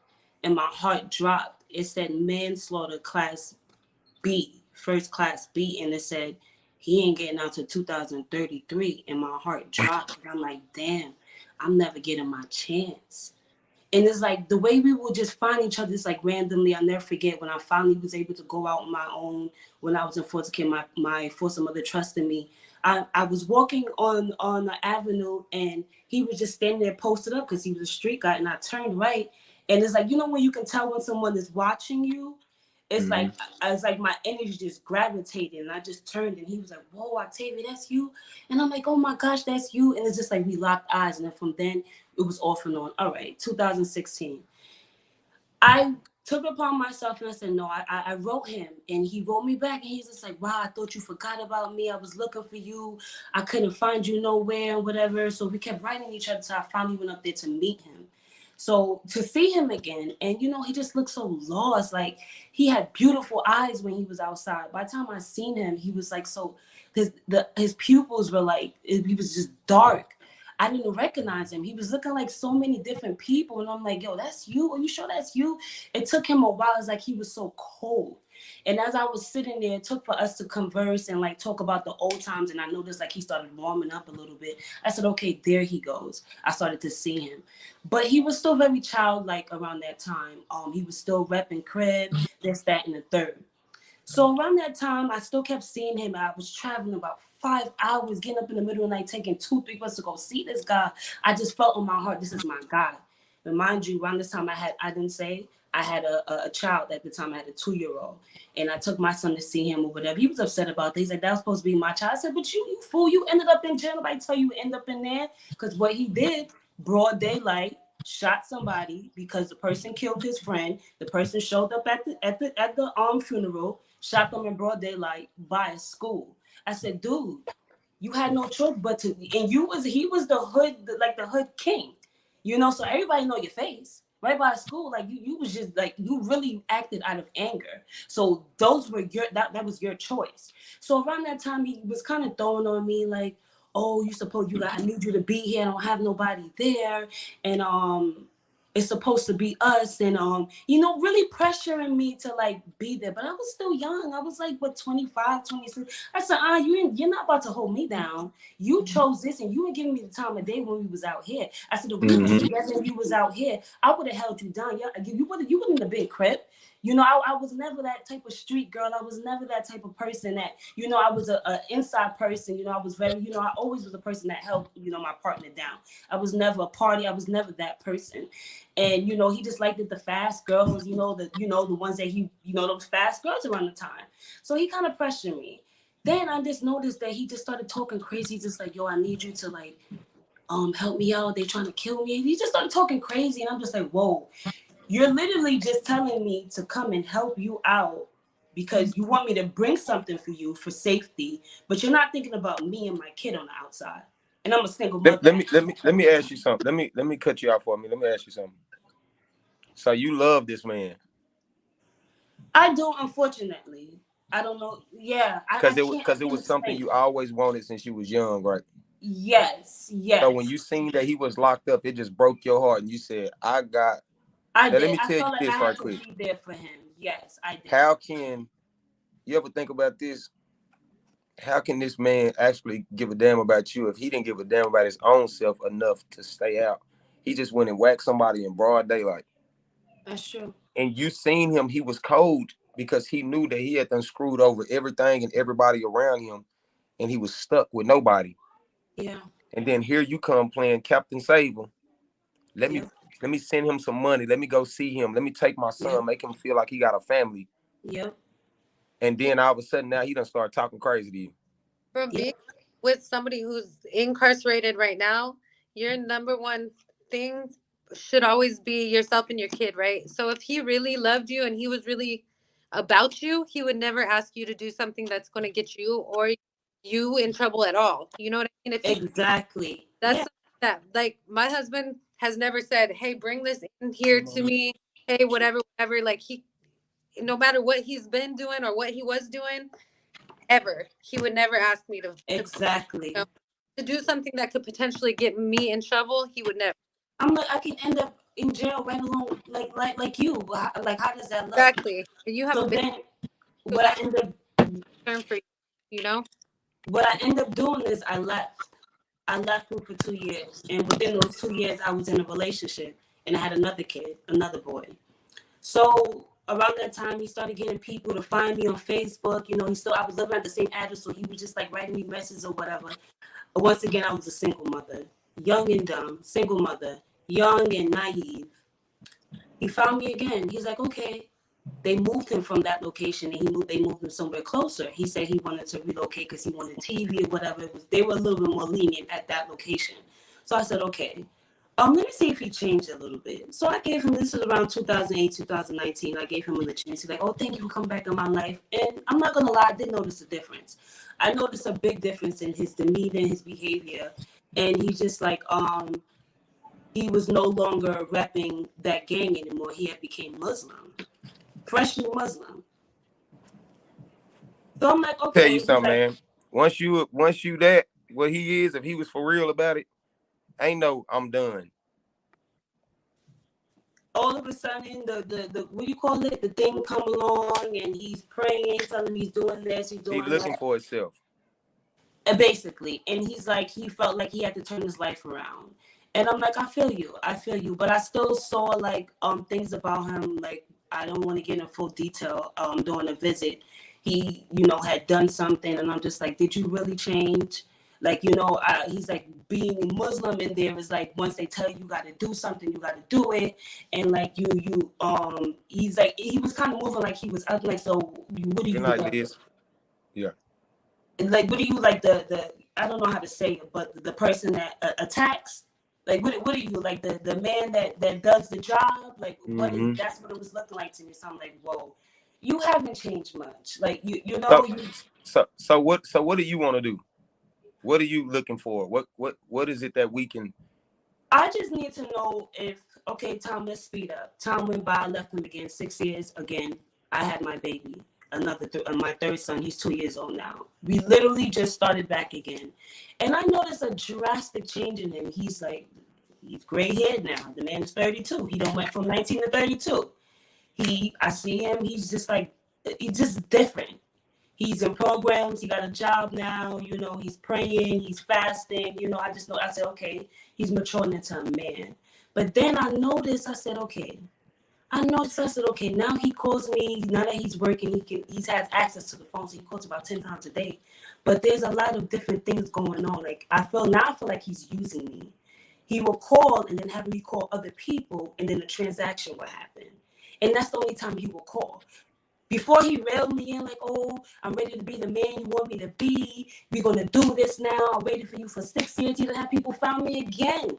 and my heart dropped. It said manslaughter class B, first class B, and it said he ain't getting out to 2033, and my heart dropped. And I'm like, damn, I'm never getting my chance. And it's like the way we will just find each other, it's like randomly. I'll never forget when I finally was able to go out on my own when I was in foster care. My foster mother trusted me. I was walking on the avenue, and he was just standing there posted up because he was a street guy. And I turned right, and it's like, when you can tell when someone is watching you. Mm-hmm. It's like my energy just gravitated, and I just turned, and he was like, "Whoa, Octavia, that's you," and I'm like, "Oh my gosh, that's you," and it's just like we locked eyes, and then from then it was off and on. All right, 2016. I took it upon myself and I said, no, I wrote him, and he wrote me back, and he's just like, wow, I thought you forgot about me. I was looking for you. I couldn't find you nowhere and whatever. So we kept writing each other. So I finally went up there to meet him. So to see him again, and he just looked so lost. Like he had beautiful eyes when he was outside. By the time I seen him, he was like so his pupils were like he was just dark. I didn't recognize him. He was looking like so many different people, and I'm like, yo, that's you? Are you sure that's you? It took him a while. It's like he was so cold. And as I was sitting there, it took for us to converse and like talk about the old times. And I noticed like he started warming up a little bit. I said, okay, there he goes. I started to see him. But he was still very childlike around that time. He was still repping crib, this, that, and the third. So around that time, I still kept seeing him. I was traveling about 5 hours, getting up in the middle of the night, taking 2-3 buses to go see this guy. I just felt in my heart, this is my guy. But mind you, around this time I didn't say, I had a child at the time. I had a 2-year-old. And I took my son to see him or whatever. He was upset about that. He's like, that was supposed to be my child. I said, but you fool, you ended up in jail. Nobody tell you end up in there. Because what he did, broad daylight, shot somebody because the person killed his friend. The person showed up at the funeral, shot them in broad daylight by a school. I said, dude, you had no choice but to, and he was the hood, like the hood king, so everybody know your face. Right by school, like you was just like you really acted out of anger. So those were that was your choice. So around that time, he was kind of throwing on me like, oh, I need you to be here. I don't have nobody there, and it's supposed to be us, and really pressuring me to like be there. But I was still young. I was like, what, 25, 26. I said, you're not about to hold me down. You chose this, and you were giving me the time of day when we was out here. I said, if we was together and you was out here, I would have held you down. You wouldn't have been crip. I was never that type of street girl. I was never that type of person that, I was a inside person. I was very, I always was a person that held, my partner down. I was never a party. I was never that person. And, he just liked the fast girls, the ones that those fast girls around the time. So he kind of pressured me. Then I just noticed that he just started talking crazy. Just like, yo, I need you to like, help me out. They're trying to kill me. He just started talking crazy. And I'm just like, whoa. You're literally just telling me to come and help you out because you want me to bring something for you for safety, but you're not thinking about me and my kid on the outside. And I'm a single mother. Let me ask you something. Let me cut you out for me. Let me ask you something. So you love this man? I do, unfortunately. I don't know. Yeah, because it was something you always wanted since you was young, right? Yes. So when you seen that he was locked up, it just broke your heart, and you said, "I got." I now, did. let me I tell felt you like this I right had to quick. be there for him. Yes, I did. How can you ever think about this? How can this man actually give a damn about you if he didn't give a damn about his own self enough to stay out? He just went and whacked somebody in broad daylight. That's true. And you seen him, he was cold because he knew that he had done screwed over everything and everybody around him, and he was stuck with nobody. Yeah. And then here you come playing Captain Save him. Let me send him some money. Let me go see him. Let me take my son, make him feel like he got a family. Yep. And then all of a sudden now he done start talking crazy to you. From being with somebody who's incarcerated right now, your number one thing should always be yourself and your kid, right? So if he really loved you and he was really about you, he would never ask you to do something that's going to get you or you in trouble at all. You know what I mean? If he, Exactly. that's that. Like my husband has never said, "Hey, bring this in here to me." Hey, whatever, whatever. Like no matter what he's been doing or what he was doing, ever, he would never ask me Exactly. to do something that could potentially get me in trouble. He would never. I'm like, I can end up in jail right along, like you. Like, how does that look? Exactly. You have So a big then, what I end up term for you know. what I end up doing is I left. I left him for 2 years, and within those 2 years, I was in a relationship, and I had another kid, another boy. So around that time, he started getting people to find me on Facebook. I was living at the same address, so he was just like writing me messages or whatever. But once again, I was a single mother, young and dumb, single mother, young and naive. He found me again. He's like, okay. They moved him from that location, and they moved him somewhere closer. He said he wanted to relocate because he wanted TV or whatever. They were a little bit more lenient at that location. So I said, okay. Let me see if he changed a little bit. So I gave him, this is around 2008, 2019. I gave him a chance. He's like, oh, thank you for coming back in my life. And I'm not going to lie, I did notice a difference. I noticed a big difference in his demeanor and his behavior. And he's just like, he was no longer repping that gang anymore. He had became Muslim, freshly Muslim. So I'm like, Tell you okay, he's something, like, man. Once you that what he is, if he was for real about it, ain't no I'm done. all of a sudden the what do you call it? The thing come along and he's praying, telling him he's doing this, he's He doing looking that. for himself. Basically, and he's like, he felt like he had to turn his life around. And I'm like, I feel you, but I still saw like things about him, like I don't want to get in full detail during a visit. He, had done something, and I'm just like, did you really change? Like, he's like, being Muslim in there is like, once they tell you you got to do something, you got to do it. And like he's like, he was kind of moving like he was up, like, so what do you Been do? like this. Yeah. Like, what do you like the I don't know how to say it, but the person that attacks, like, what do you like the man that does the job, like, Mm-hmm. that's what it was looking like to me. So I'm like, whoa, you haven't changed much. Like, So what do you want to do? What are you looking for? What is it that we can? I just need to know if, okay, Tom, let's speed up. Tom went by, left him again, 6 years again. I had my baby. My third son, he's 2 years old now. We literally just started back again. And I noticed a drastic change in him. He's gray haired now. The man is 32. He don't went from 19 to 32. I see him, he's just different. He's in programs. He got a job now. He's praying. He's fasting. I said, okay, he's maturing into a man. But then I said, okay. Now he calls me. Now that he's working, he has access to the phone, so he calls about 10 times a day. But there's a lot of different things going on. Like, I feel like he's using me. He will call and then have me call other people, and then the transaction will happen. And that's the only time he will call. Before he railed me in, like, oh, I'm ready to be the man you want me to be. We're going to do this now. I waited for you for 6 years. You didn't have people found me again.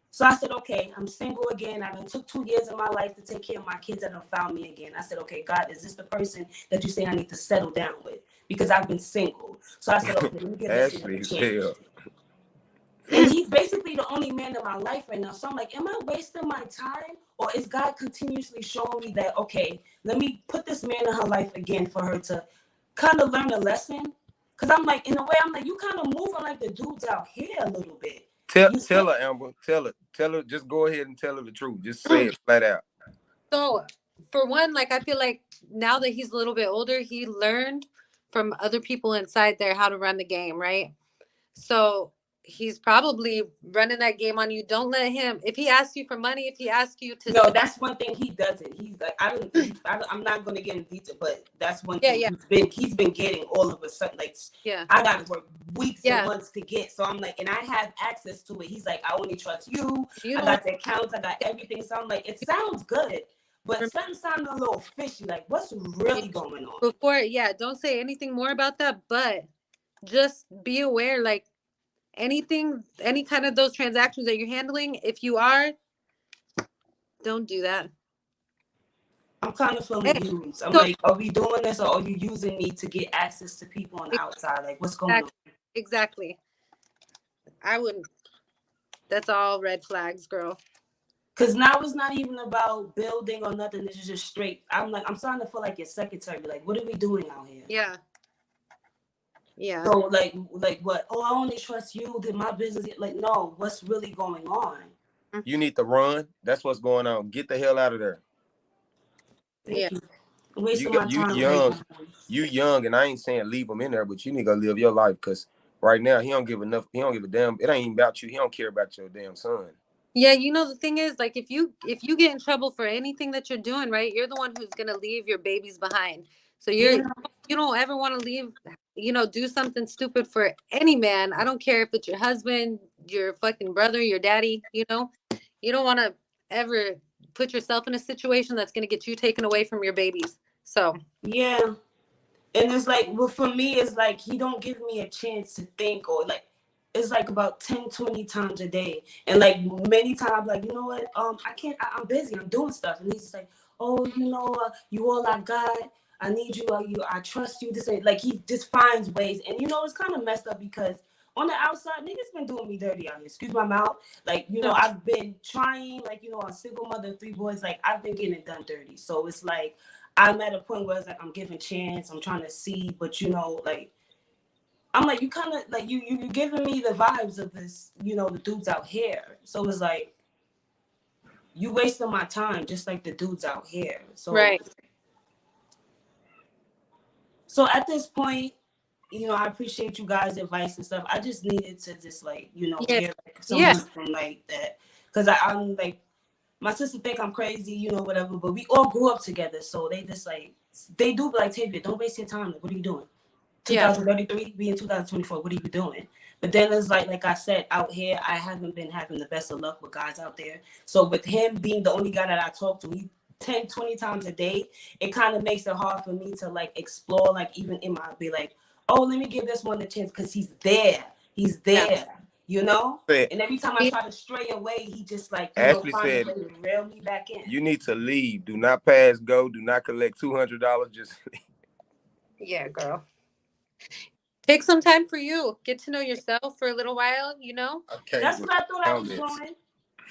So I said, okay, I'm single again. I took 2 years of my life to take care of my kids that have found me again. I said, okay, God, is this the person that you say I need to settle down with? Because I've been single. So I said, okay, let me give this a chance. And he's basically the only man in my life right now. So I'm like, am I wasting my time? Or is God continuously showing me that, okay, let me put this man in her life again for her to kind of learn a lesson? Because I'm like, in a way, I'm like, you kind of moving like the dudes out here a little bit. Tell her, Amber. Tell her. Just go ahead and tell her the truth. Just say it flat out. So, for one, like, I feel like now that he's a little bit older, he learned from other people inside there how to run the game, right? So he's probably running that game on you. Don't let him. If he asks you for money, if he asks you to, no, that's one thing he doesn't. He's like, I'm not going to get in detail, but that's one thing he's been getting all of a sudden. Like, I got to work weeks and months to get. So I'm like, and I have access to it. He's like, I only trust you. I got the accounts. I got everything. So I'm like, it sounds good, but something sounded a little fishy. Like, what's really going on? Don't say anything more about that, but just be aware, like, any kind of those transactions that you're handling, if you are, don't do that. I'm kind of feeling used. I'm like, are we doing this, or are you using me to get access to people on the outside? Like, what's going on? Exactly. I wouldn't. That's all red flags, girl. Because now it's not even about building or nothing. It's just straight. I'm starting to feel like your secretary. Like, what are we doing out here? Yeah. So like what? Oh, I only trust you. Did my business? Like, no. What's really going on? You need to run. That's what's going on. Get the hell out of there. Thank you. You young, and I ain't saying leave him in there, but you need to live your life, because right now he don't give a damn. It ain't even about you. He don't care about your damn son. Yeah, the thing is, like, if you get in trouble for anything that you're doing, right, you're the one who's gonna leave your babies behind. So you don't ever want to leave, do something stupid for any man. I don't care if it's your husband, your fucking brother, your daddy. You don't want to ever put yourself in a situation that's gonna get you taken away from your babies. So yeah, and it's like, well, for me, it's like he don't give me a chance to think, or like, it's like about 10, 20 times a day. And like many times, like, you know what? I can't, I'm busy. I'm doing stuff. And he's just like, oh, you all I got. I need you. I trust you. This ain't like, he just finds ways. And it's kind of messed up, because on the outside, niggas been doing me dirty out here. Excuse my mouth. Like, you know, I've been trying, like, you know, a single mother, 3 boys, like, I've been getting it done dirty. So it's like, I'm at a point where it's like, I'm giving chance, I'm trying to see, but, you know, like, I'm like, you kind of, like, you giving me the vibes of this, you know, the dudes out here. So it's like, you wasting my time, just like the dudes out here. So, Right. so at this point, you know, I appreciate you guys' advice and stuff. I just needed to just like, you know, Yeah. hear like Yeah. someone from like that, because I'm like, my sister think I'm crazy, you know, whatever. But we all grew up together, so they just like they do be like, Tavia, don't waste your time. Like, what are you doing? Yeah. 2033, we in 2024. What are you doing? But then it's like I said, out here, I haven't been having the best of luck with guys out there. So with him being the only guy that I talk to, he 10, 20 times a day, it kind of makes it hard for me to like explore, like even in my be like, oh, let me give this one a chance because he's there. He's Yeah. there, you know? Said, And every time I try to stray away, he just like, you know, Ashley find a said, way to reel me back in. you need to leave. Do not pass go. Do not collect $200. Just Yeah, girl. Take some time for you. Get to know yourself for a little while, you know? I can't That's with what I thought I was comments. doing.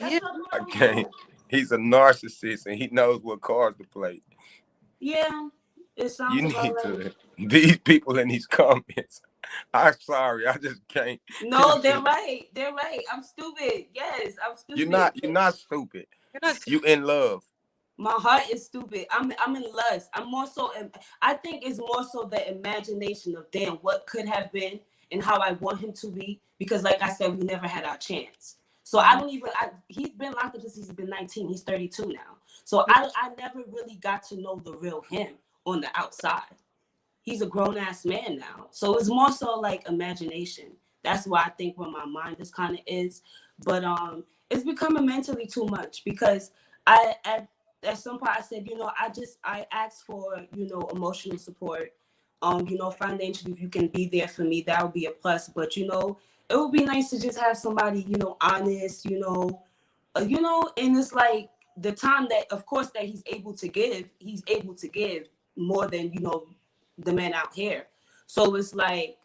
That's Yeah. what I thought I I was can't. doing. He's a narcissist and he knows what cards to play. Yeah, it sounds You about need right. to. These people in these comments. I'm sorry. I just can't. No, they're right. They're right. I'm stupid. Yes, I'm You're stupid. not. You're not stupid. You're not You in love. My heart is stupid. I'm in lust. I'm more so. I think it's more so the imagination of damn what could have been and how I want him to be. Because like I said, we never had our chance. So I don't even. He's been locked up since he's been 19. He's 32 now. So I never really got to know the real him on the outside. He's a grown ass man now. So it's more so like imagination. That's why I think where my mind is kind of is. But it's becoming mentally too much because I at some point I said, you know, I asked for, you know, emotional support. You know, financially if you can be there for me, that would be a plus. But you know, it would be nice to just have somebody, you know, honest, you know, and it's like the time that of course that he's able to give more than, you know, the men out here. So it's like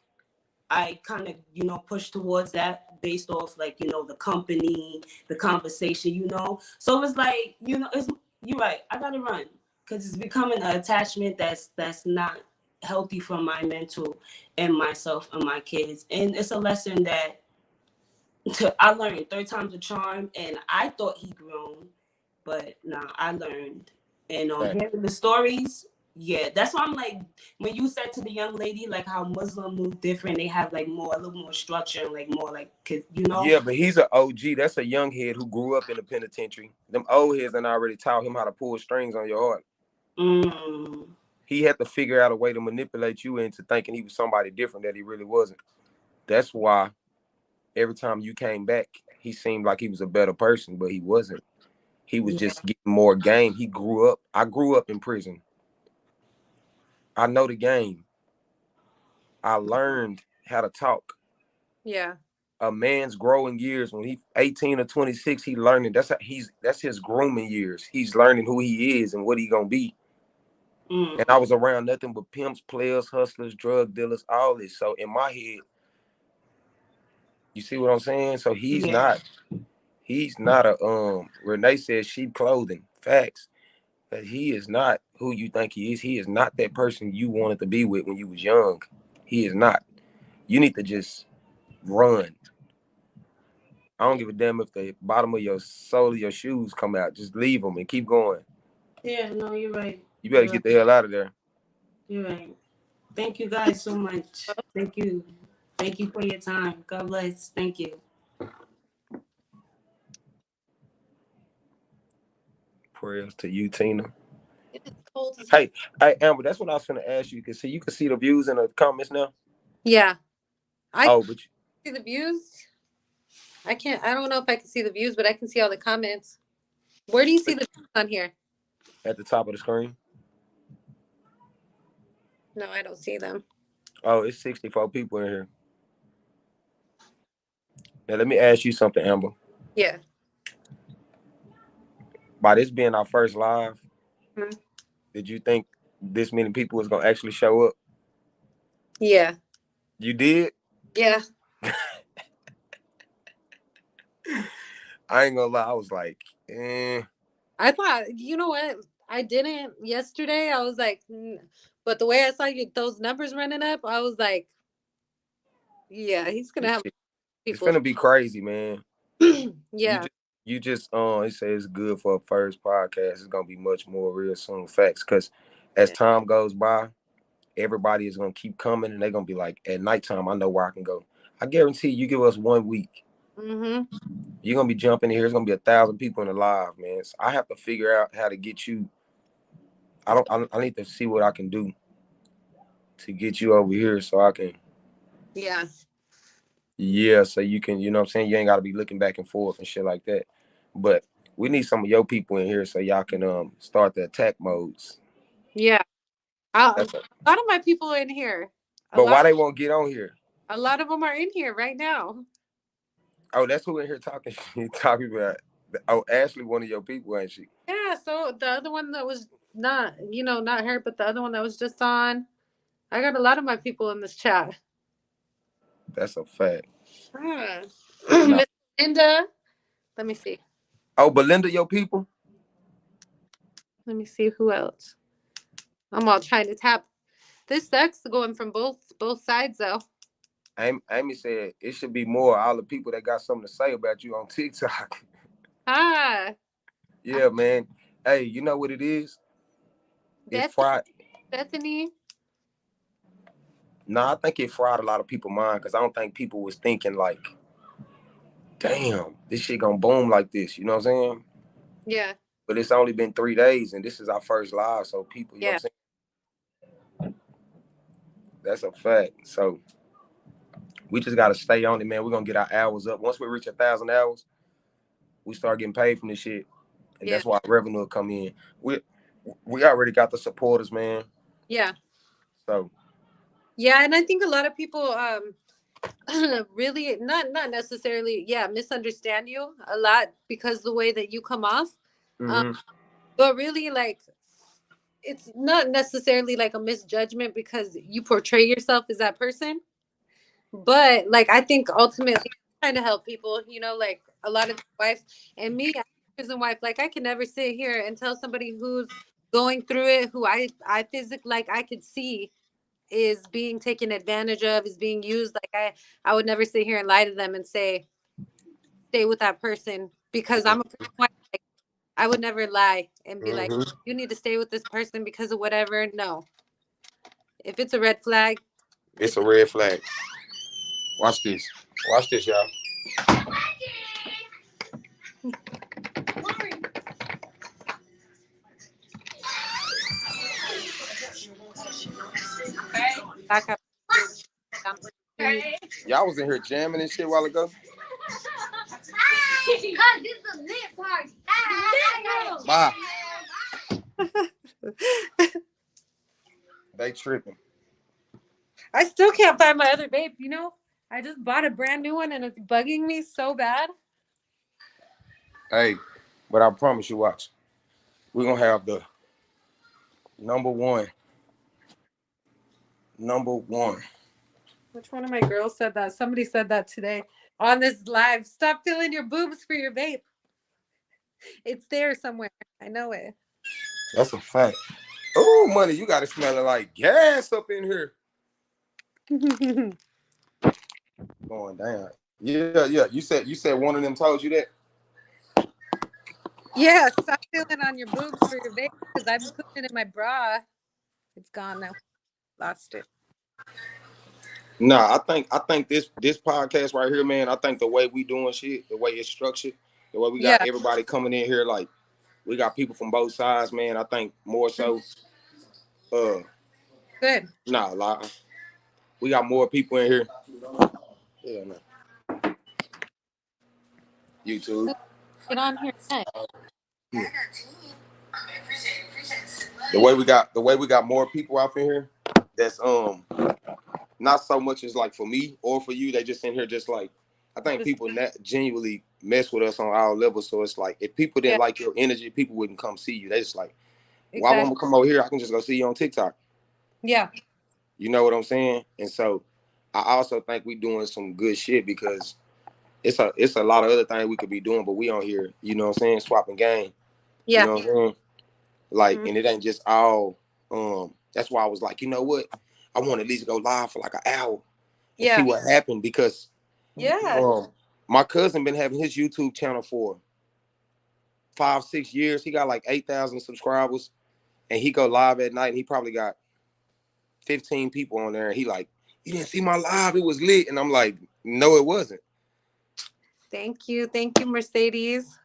I kind of, you know, push towards that based off like, you know, the company, the conversation, you know. So it's like, you know, it's you're right. I gotta run because it's becoming an attachment that's not healthy for my mental and myself and my kids. And it's a lesson that I learned 3 times a charm, and I thought he grown, but nah, I learned. And Right. hearing the stories, yeah, that's why I'm like, when you said to the young lady, like how Muslim move different, they have like more, a little more structure, and like more like, cause you know. Yeah, but he's an OG. That's a young head who grew up in the penitentiary. Them old heads and already taught him how to pull strings on your heart. Mm, He had to figure out a way to manipulate you into thinking he was somebody different that he really wasn't. That's why every time you came back, he seemed like he was a better person, but he wasn't. He was yeah, just getting more game. He grew up. I grew up in prison. I know the game. I learned how to talk. Yeah. A man's growing years when he's 18 or 26, he learning. That's his grooming years. He's learning who he is and what he gonna be. And I was around nothing but pimps, players, hustlers, drug dealers, all this. So in my head, you see what I'm saying? So he's yeah, not a Renee says sheep clothing. Facts. That he is not who you think he is. He is not that person you wanted to be with when you was young. He is not. You need to just run. I don't give a damn if the bottom of your sole of your shoes come out. Just leave them and keep going. yeah. No, you're right. You better get the hell out of there. You're right. Thank you guys so much. Thank you. Thank you for your time. God bless. Thank you. Prayers to you, Tina. It's cold as Hey, Amber, that's what I was gonna ask you. You can see the views in the comments now. Yeah. I Oh, but see the views. I don't know if I can see the views, but I can see all the comments. Where do you see the views on here? at the top of the screen. No, I don't see them. Oh, it's 64 people in here. Now let me ask you something, Amber. Yeah. By this being our first live, Mhm. did you think this many people was gonna actually show up? Yeah. You did? Yeah. I ain't gonna lie, I was like, eh. I thought, you know what? I didn't yesterday. I was like, but the way I saw you, those numbers running up, I was like, yeah, he's gonna This have shit, it's people. finna be crazy, man. You Yeah, just he said it's good for a first podcast. It's gonna be much more real soon. Facts. Cause as yeah. time goes by, everybody is gonna keep coming and they're gonna be like, at nighttime, I know where I can go. I guarantee you give us 1 week. Mm-hmm. You're gonna be jumping in here. It's gonna be 1,000 people in the live, man. So I have to figure out how to get you. I need to see what I can do to get you over here so I can, Yeah, yeah, so you can, you know what I'm saying? You ain't gotta be looking back and forth and shit like that. But we need some of your people in here so y'all can start the attack modes. yeah. That's a, A lot of my people are in here. A but lot, why they won't get on here? a lot of them are in here right now. Oh, that's who in here talking talking about. Oh, Ashley, one of your people, ain't she? Yeah. So the other one that was not, not her, but the other one that was just on. I got a lot of my people in this chat. That's a fact. Ah. Nah. Miss Linda. Let me see. Oh, Belinda, your people? Let me see who else. I'm all trying to tap. This sucks going from both sides though. Amy said it should be more all the people that got something to say about you on TikTok. Ah, Yeah, man. Hey, you know what it is? It Beth, fried. Bethany. Nah, I think it fried a lot of people's mind because I don't think people was thinking like, damn, this shit gonna boom like this. You know what I'm saying? Yeah, But it's only been 3 days and this is our first live. So people, you know what yeah, I'm saying? That's a fact. So we just gotta stay on it, man. We're gonna get our hours up. Once we reach 1,000 hours, we start getting paid from this shit. And yeah, that's why revenue will come in. We already got the supporters, man. yeah, So yeah. And I think a lot of people really not necessarily misunderstand you a lot because the way that you come off. Um, hmm but really like it's not necessarily like a misjudgment because you portray yourself as that person. But like I think ultimately trying to help people, like a lot of wives and me as a prison wife, like I can never sit here and tell somebody who's going through it, who I physically like I could see is being taken advantage of, is being used. Like I would never sit here and lie to them and say, stay with that person because I'm a prison wife. Like, I would never lie and be like, hmm you need to stay with this person because of whatever. No. If it's a red flag, it's it's a red flag. Watch this. Watch this, y'all. back up down the street. Y'all was in here jamming and shit a while ago. Bye. They tripping. I still can't find my other vape. I just bought a brand new one and it's bugging me so bad. Hey, but I promise you, watch. We're gonna have the number one. Number one. Which one of my girls said that? Somebody said that today on this live. Stop feeling your boobs for your vape. It's there somewhere. I know it. That's a fact. Oh, money, you got it smelling like gas up in here. Going down. Yeah, yeah. You said one of them told you that. Yeah, stop feeling on your boobs for your vape because I've been putting it in my bra. It's gone now. Lost it. Nah, I think this podcast right here, man. I think the way we doing shit, the way it's structured, the way we got Yeah, everybody coming in here, like we got people from both sides, man. I think more so. Uh, good. nah, like we got more people in here. Yeah, no. YouTube. Get on here next. Yeah. The way we got more people out in here. That's not so much as like for me or for you. They just in here just like I think Just people genuinely mess with us on our level. So it's like if people didn't yeah, like your energy, people wouldn't come see you. They just like, why exactly. would I come over here? I can just go see you on TikTok. Yeah, You know what I'm saying? And so I also think we doing some good shit because it's a lot of other things we could be doing, but we on here, you know what I'm saying, swapping game. You Yeah. know what I'm saying? Like, Hmm. and it ain't just all that's why I was like, you know what? I want to at least go live for like an hour and see Yeah. what happened because Yeah. um my cousin been having his YouTube channel for 5-6 years. He got like 8,000 subscribers and he go live at night and he probably got 15 people on there and he like, you didn't see my live, it was lit. And I'm like, no, it wasn't. Thank you. Thank you, Mercedes.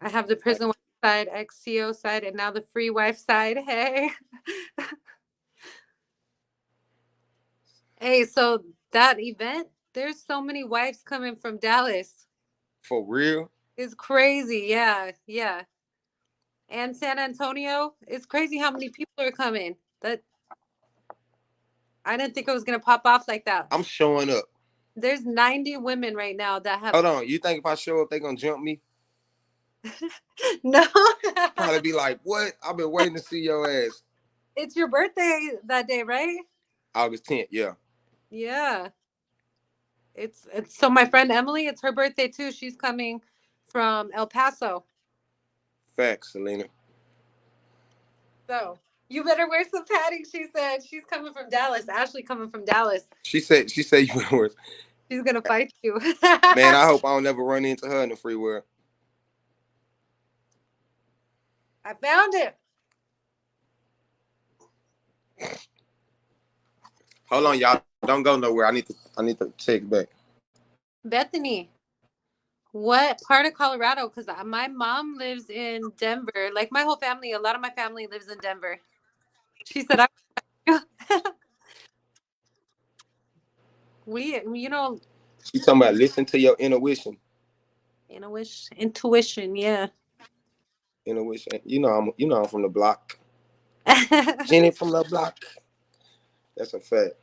I have the Like, prison wife side, ex-CO side, and now the free wife side. Hey. Hey, so that event, there's so many wives coming from Dallas. for real? It's crazy. Yeah. Yeah. And San Antonio, it's crazy how many people are coming. That I didn't think it was gonna pop off like that. I'm showing up. There's 90 women right now that have Hold on. You think if I show up, they gonna jump me? no. Probably be like, what? I've been waiting to see your ass. It's your birthday that day, right? August 10th, yeah. Yeah. It's so my friend Emily, it's her birthday too. She's coming from El Paso. Facts, Selena. So you better wear some padding, she said. She's coming from Dallas. Ashley coming from Dallas. She said you were. She's gonna fight you. Man, I hope I don't never run into her in the free world. I found it. Hold on, y'all. Don't go nowhere. I need to check back. Bethany, what part of Colorado? Because my mom lives in Denver. Like my whole family, a lot of my family lives in Denver. She said, I, you know, She talking about listen to your intuition. intuition, yeah. Intuition. I'm from the block. Jenny from the block. That's a fact.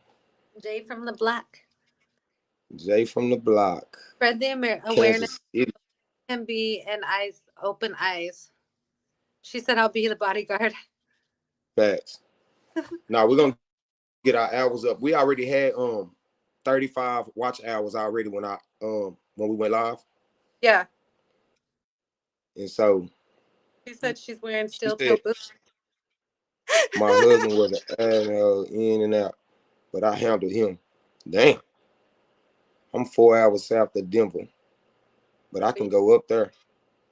Jay from the block. Jay from the block. Spread the awareness Kansas City. can be an eyes, open eyes. She said, I'll be the bodyguard. Facts. Now we're gonna get our hours up. We already had 35 watch hours already when we went live. Yeah. And so She said she's wearing she steel toe said boots. my husband was an animal in and out, but I handled him. Damn. I'm 4 hours south of Denver, but I can go up there.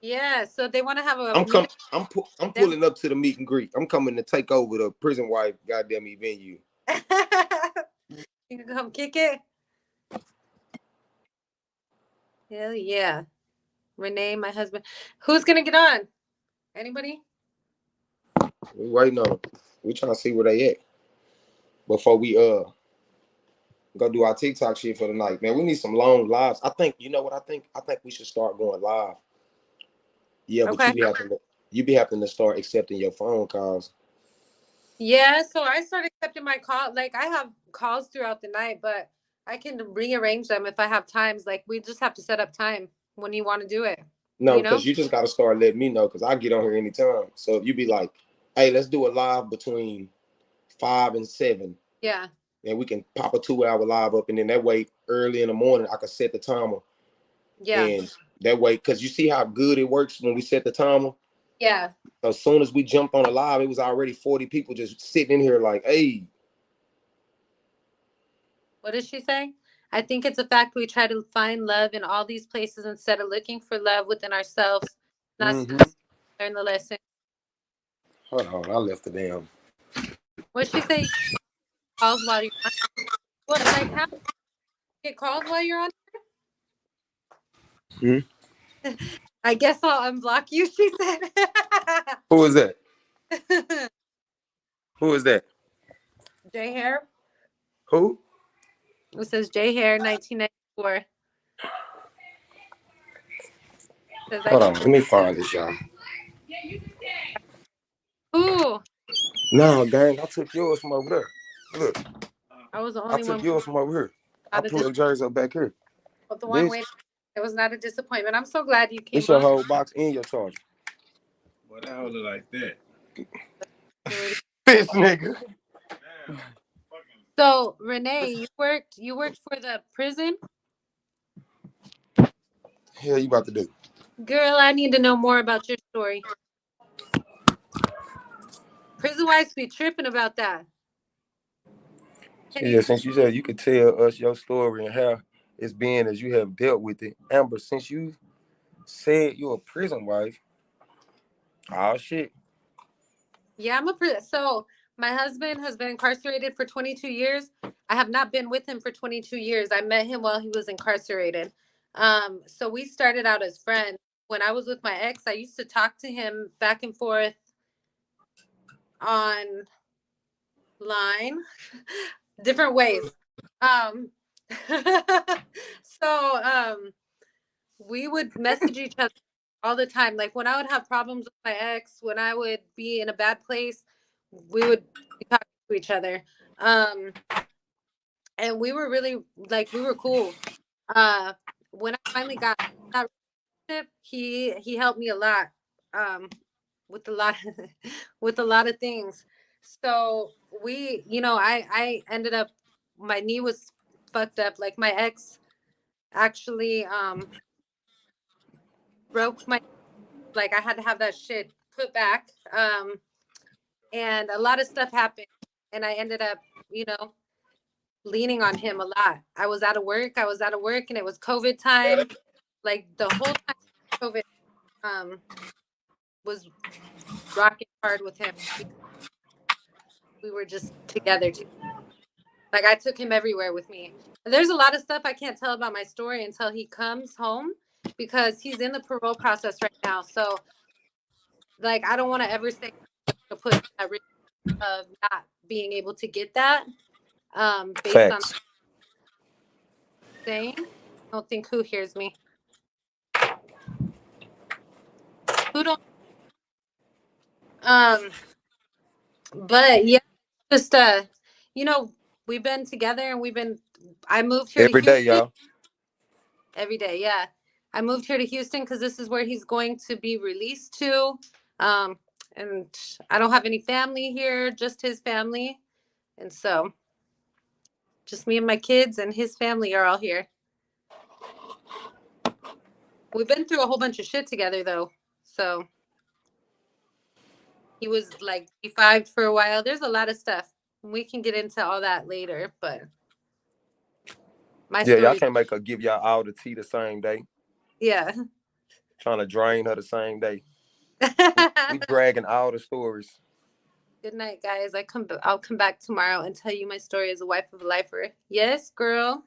Yeah, so they want to have a meet. I'm pulling up to the meet and greet. I'm coming to take over the prison wife goddamn venue. You can come kick it. Hell yeah. Renee, my husband. Who's gonna get on? Anybody? We waiting on them. We trying to see where they at before we go do our TikTok shit for the night. Man, we need some long lives. I think you know what I think. I think we should start going live. Yeah, but Okay. you be having to start accepting your phone calls. Yeah, so I started accepting my call. Like I have calls throughout the night, but I can rearrange them if I have times. Like we just have to set up time when you want to do it. No, You know? because you just got to start letting me know because I get on here anytime. So if you be like, hey, let's do a live between 5 and 7. Yeah. And we can pop a 2 hour live up. And then that way, early in the morning, I can set the timer. Yeah. And that way, because you see how good it works when we set the timer? Yeah. As soon as we jumped on a live, it was already 40 people just sitting in here like, hey. What did she say? I think it's a fact we try to find love in all these places instead of looking for love within ourselves. Not learn the lesson. Hold on, I left the damn. What she say? Calls while you're on. What? Like how? Get calls while you're on? Hmm? I guess I'll unblock you. She said. Who is that? Who is that? J Hair. Who? It says J Hair 1994. Says I Hold on, can. let me find this, y'all. Ooh, No, gang, I took yours from over there. Look, I was the I only took one. yours from over here. I Not a plugged yours up back here. but the one This, waiting. It was not a disappointment. I'm so glad you this came your on. whole box in your charger. What the hell look like that? This nigga. Damn, fucking So Renee, you worked for the prison? Hell, you about to do? Girl, I need to know more about your story. Prison wives be tripping about that. Can Yeah, you since you said you could tell us your story and how it's been as you have dealt with it, Amber. Since you said you're a prison wife, oh shit. Yeah, so my husband has been incarcerated for 22 years. I have not been with him for 22 years. I met him while he was incarcerated. So we started out as friends. When I was with my ex, I used to talk to him back and forth online, different ways. Um, so we would message each other all the time. Like when I would have problems with my ex, when I would be in a bad place, we would be talking to each other. Um, and we were really like we were cool. Uh, when I finally got that relationship, he helped me a lot. With a lot with a lot of things. So I ended up my knee was fucked up. Like my ex actually broke my like I had to have that shit put back. And a lot of stuff happened and I ended up, you know, leaning on him a lot. I was out of work and it was COVID time. Like the whole time COVID um was rocking hard with him because we were just together. Like I took him everywhere with me. And there's a lot of stuff I can't tell about my story until he comes home because he's in the parole process right now. So like I don't want to ever say to put him at risk of not being able to get that based on Facts. saying. I don't think who hears me. Who don't um but yeah, just you know, we've been together and I moved here to Every day, Houston y'all. every day. Yeah. I moved here to Houston because this is where he's going to be released to. Um, and I don't have any family here, just his family. And so just me and my kids and his family are all here. We've been through a whole bunch of shit together though. So he was like defied for a while. There's a lot of stuff. We can get into all that later, but my Yeah, y'all story's can't make her give y'all all the tea the same day. yeah. Trying to drain her the same day. We dragging all the stories. Good night, guys. I'll come back tomorrow and tell you my story as a wife of a lifer. Yes, girl.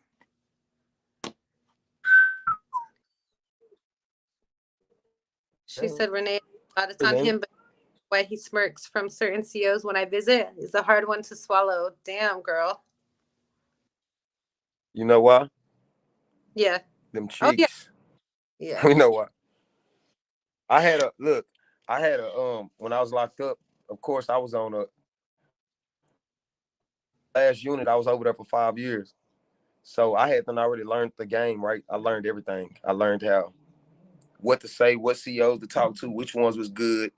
She said, Renee, a lot Hey, it's on ain't it? him, but why he smirks from certain COs when I visit is a hard one to swallow. Damn, girl. You know why? Yeah. Them Oh, yeah. cheeks. Yeah. You know why? I had a look. I had a when I was locked up. Of course, I was on a last unit. I was over there for 5 years. So I had done already learned the game, right? I learned everything. I learned how what to say, what COs to talk to, which ones was good.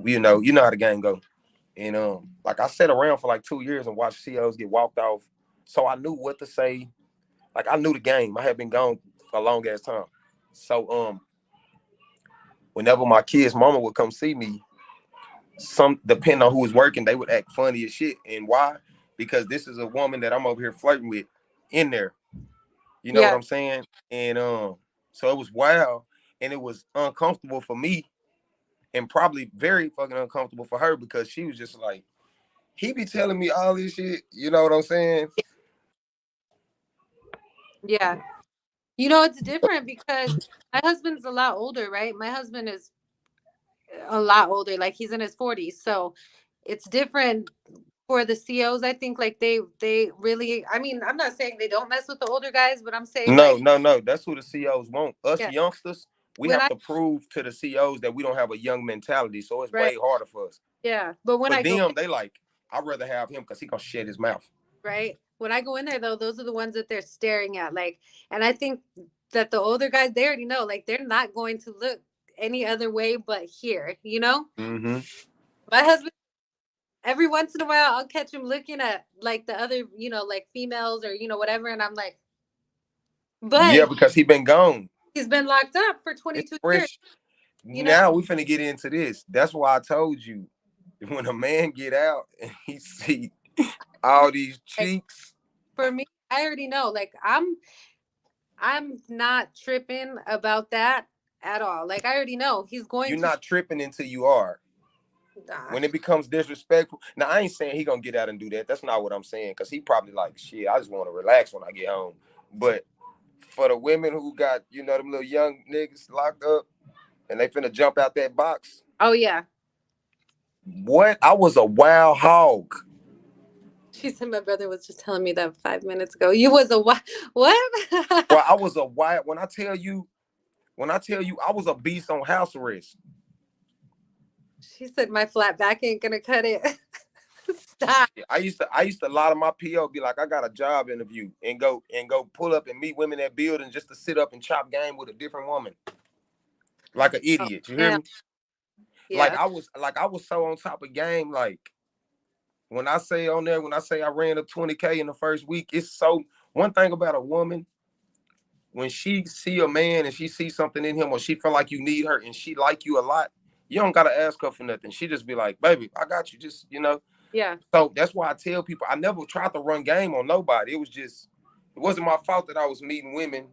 You know how the game go. And like I sat around for like 2 years and watched COs get walked off. So I knew what to say. Like I knew the game. I had been gone for a long ass time. So whenever my kid's mama would come see me, some depending on who was working, they would act funny as shit. And why? Because this is a woman that I'm over here flirting with in there. You know what Yeah. I'm saying? And so it was wild and it was uncomfortable for me and probably very fucking uncomfortable for her because she was just like, he be telling me all this shit. You know what I'm saying? Yeah. You know, it's different because my husband's a lot older, right? My husband is a lot older. Like he's in his 40s. So it's different for the COs. I think like they really, I mean, I'm not saying they don't mess with the older guys, but I'm saying No, like, no, no. That's who the COs want. Us yeah. youngsters, we When have I to prove to the COs that we don't have a young mentality. So it's right. way harder for us. Yeah. But when For I go them, they like, I'd rather have him because he gonna shut his mouth. right? When I go in there though, those are the ones that they're staring at. Like, and I think that the older guys, they already know, like they're not going to look any other way but here, you know? Mm-hmm. My husband every once in a while I'll catch him looking at like the other, like females or whatever, and I'm like, Yeah, but because he been gone. he's been locked up for It's 22 years, fresh. you know. Now we finna get into this. That's why I told you when a man get out and he see all these Like cheeks, for me, I already know. Like I'm not tripping about that at all. Like I already know he's going you're to. not tripping until you are. Nah. When it becomes disrespectful. Now I ain't saying he gonna get out and do that. That's not what I'm saying. Cause he probably like shit. I just want to relax when I get home. But for the women who got, them little young niggas locked up and they finna jump out that box. Oh yeah. What? I was a wild hog. She said my brother was just telling me that 5 minutes ago. You was a what? What? Well, I was a wild when I tell you I was a beast on house arrest. She said my flat back ain't gonna cut it. Stop. I used to lie to my PO, be like, I got a job interview and go pull up and meet women at building just to sit up and chop game with a different woman. Like an Oh, idiot. You hear damn. me? Like Yeah. I was so on top of game. Like when I say I ran up 20K in the first week, it's so one thing about a woman, when she see a man and she see something in him or she feel like you need her and she like you a lot, you don't gotta ask her for nothing. She just be like, baby, I got you. Just. Yeah. So that's why I tell people I never tried to run game on nobody. It wasn't my fault that I was meeting women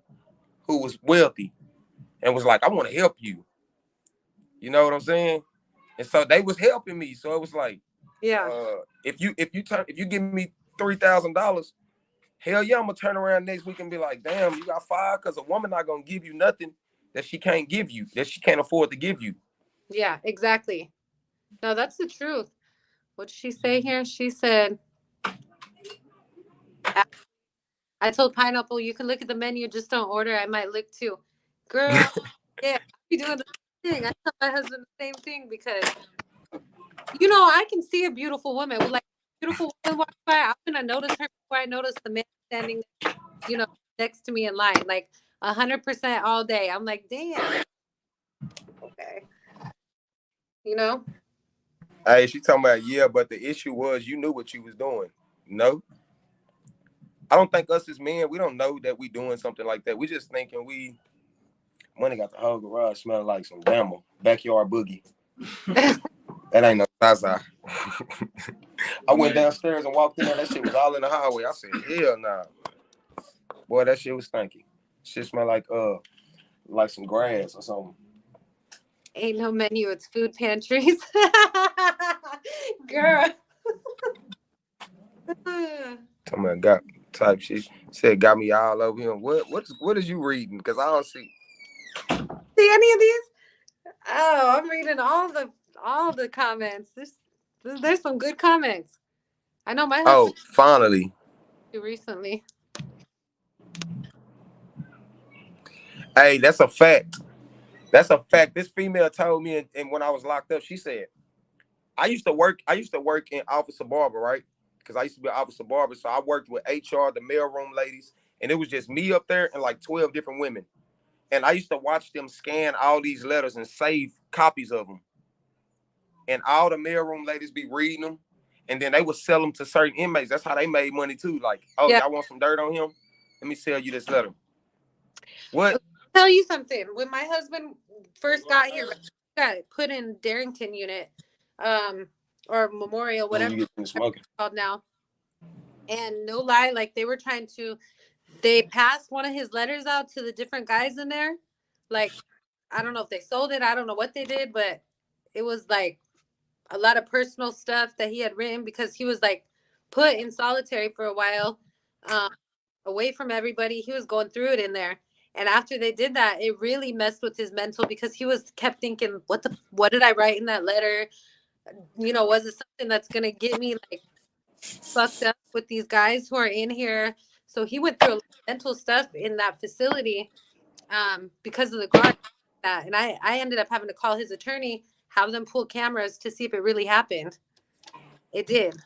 who was wealthy and was like, I want to help you. You know what I'm saying? And so they was helping me. So it was like, Yeah. if you give me $3,000, hell yeah, I'm gonna turn around next week and be like, damn, you got five, because a woman not gonna give you nothing that she can't give you, that she can't afford to give you. Yeah. Exactly. No, that's the truth. What did she say here? She said, I told Pineapple, you can look at the menu, just don't order. I might look too. Girl, yeah, I be doing the same thing. I tell my husband the same thing because, I can see a beautiful woman. Well, like, beautiful woman walks by, I'm going to notice her before I notice the man standing, you know, next to me in line. Like, 100% all day. I'm like, damn. Okay. You know? Hey, she talking about, yeah, but the issue was you knew what you was doing. No, I don't think us as men, we don't know that we doing something like that. We just thinking money got the whole garage smelling like some Bama backyard boogie. That ain't no Zaza. I went downstairs and walked in there. That shit was all in the hallway. I said, hell nah. Boy, that shit was stinky. Shit smelled like some grass or something. Ain't no menu, it's food pantries. Girl. Talking about got type shit. Said got me all over him. What is you reading? Because I don't see. See any of these? Oh, I'm reading all the comments. There's some good comments. I know my Oh, husband finally. recently. Hey, that's a fact. That's a fact. This female told me, and when I was locked up, she said, I used to work in Officer Barber, right? Because I used to be an Officer Barber. So I worked with HR, the mailroom ladies, and it was just me up there and like 12 different women. And I used to watch them scan all these letters and save copies of them. And all the mailroom ladies be reading them. And then they would sell them to certain inmates. That's how they made money too. Like, oh, Yeah. y'all want some dirt on him? Let me sell you this letter. What? Tell you something. When my husband first got here, got put in Darrington unit, um, or Memorial, When whatever you get smoking. it's called now. And no lie, like they passed one of his letters out to the different guys in there. Like, I don't know if they sold it. I don't know what they did, but it was like a lot of personal stuff that he had written because he was like put in solitary for a while, um, away from everybody. He was going through it in there. And after they did that, it really messed with his mental because he was kept thinking, what did I write in that letter? Was it something that's gonna get me like fucked up with these guys who are in here? So he went through a lot of mental stuff in that facility, because of the guard. And I ended up having to call his attorney, have them pull cameras to see if it really happened. It did.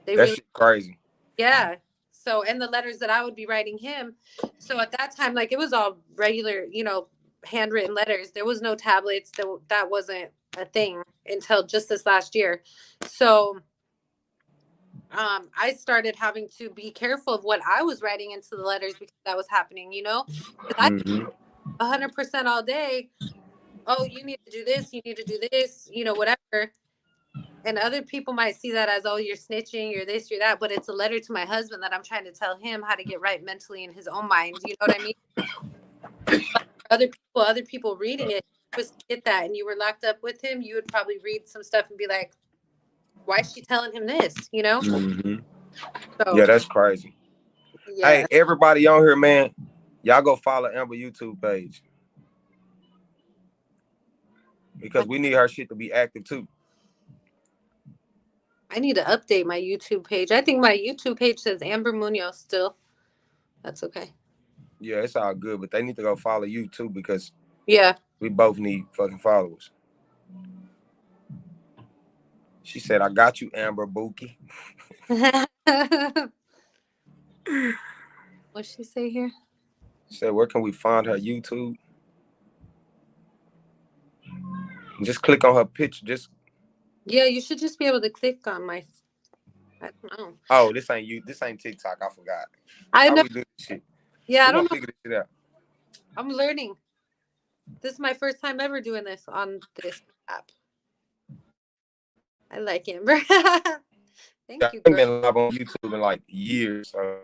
They That really, shit crazy. yeah. So, and the letters that I would be writing him. So at that time, like it was all regular, handwritten letters. There was no tablets. That wasn't a thing until just this last year. So I started having to be careful of what I was writing into the letters because that was happening, you know, because Mm-hmm. I 100% all day. Oh, you need to do this. You need to do this, you know, whatever. And other people might see that as, oh, you're snitching, you're this, you're that. But it's a letter to my husband that I'm trying to tell him how to get right mentally in his own mind. You know what I mean? But other people reading it, was get that, and you were locked up with him, you would probably read some stuff and be like, why is she telling him this? You know? Mm-hmm. So Yeah, that's crazy. yeah, Hey, everybody on here, man, y'all go follow Amber YouTube page because we need her shit to be active too. I need to update my YouTube page. I think my YouTube page says Amber Munoz still. That's okay. Yeah, it's all good, but they need to go follow you too because Yeah. we both need fucking followers. She said, "I got you, Amber Bookie." What'd she say here? She said, "Where can we find her YouTube?" Just click on her picture. Just Yeah, you should just be able to click on my. I don't know. oh, this ain't you. This ain't TikTok. I forgot. I How know. we do this shit? Yeah, I We don't gonna know. figure this shit out. I'm learning. This is my first time ever doing this on this app. I like Amber. Thank Yeah, you, I ain't girl. been live on YouTube in like years. So.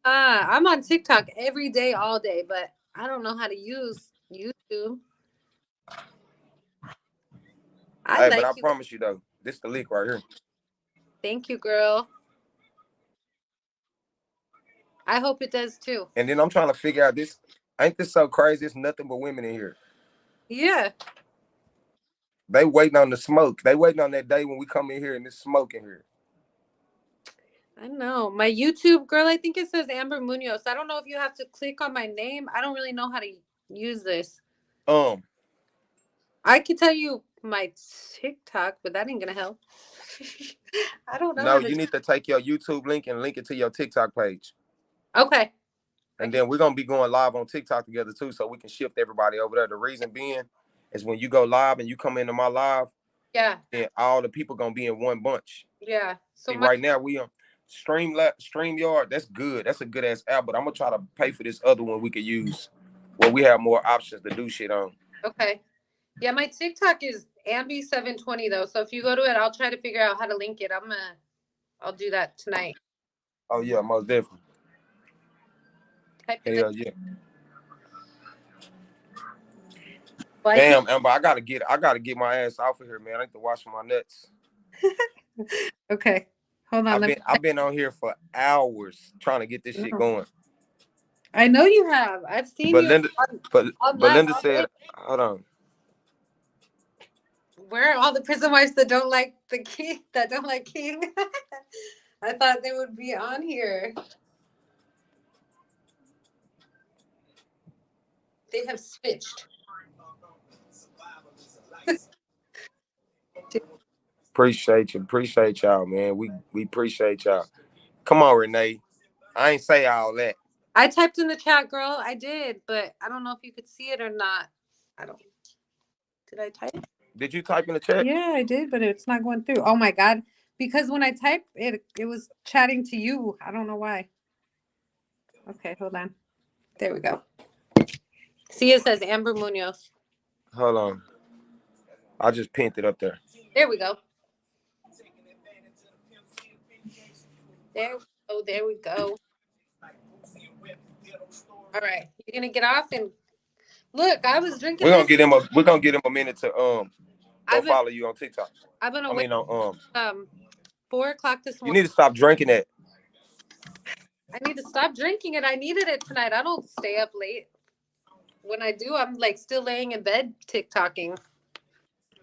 I'm on TikTok every day, all day, but I don't know how to use YouTube. I Hey, but I like you. promise you though, this the lick right here. Thank you, girl. I hope it does too. And then I'm trying to figure out this. Ain't this so crazy? It's nothing but women in here. Yeah, They waiting on the smoke. They waiting on that day when we come in here and it's smoke in here. I know. My YouTube girl, I think it says Amber Munoz. I don't know if you have to click on my name. I don't really know how to use this. Um, I could tell you my TikTok, but that ain't gonna help. I don't know no, how to. you need to take your YouTube link and link it to your TikTok page. Okay, I And can. then we're gonna be going live on TikTok together too, so we can shift everybody over there. The reason being is when you go live and you come into my live, Yeah, then all the people gonna be in one bunch. yeah. So See, my right now we on StreamYard. That's good. That's a good ass app. But I'm gonna try to pay for this other one we could use, where we have more options to do shit on. okay. Yeah, my TikTok is Ambi720 though. So if you go to it, I'll try to figure out how to link it. I'll do that tonight. Oh yeah, most definitely. Type in the Hell yeah. well, I think Damn, Amber, I gotta get my ass off of here, man. I need to wash my nuts. okay. Hold on, I've let been me I've been on here for hours trying to get this shit going. I know you have. I've seen But you Linda, on but live Linda all day. said, hold on. Where are all the prison wives that don't like the king that don't like King? I thought they would be on here. They have switched. Appreciate y'all, man. We appreciate y'all. Come on, Renee. I ain't say all that. I typed in the chat, girl. I did, but I don't know if you could see it or not. I don't. Did I type? Did you type in the chat? Yeah, I did, but it's not going through. Oh my god! Because when I typed it, it was chatting to you. I don't know why. Okay, hold on. There we go. See, it says Amber Munoz. Hold on. I just pinned it up there. There we go. There we go. There we go. All right, you're gonna get off and look. I was drinking this. We're gonna get him a minute to go I've been follow you on TikTok. I've been I awake mean on 4 o'clock this you morning. need to stop drinking that. I need to stop drinking it. I needed it tonight. I don't stay up late. When I do, I'm like still laying in bed TikToking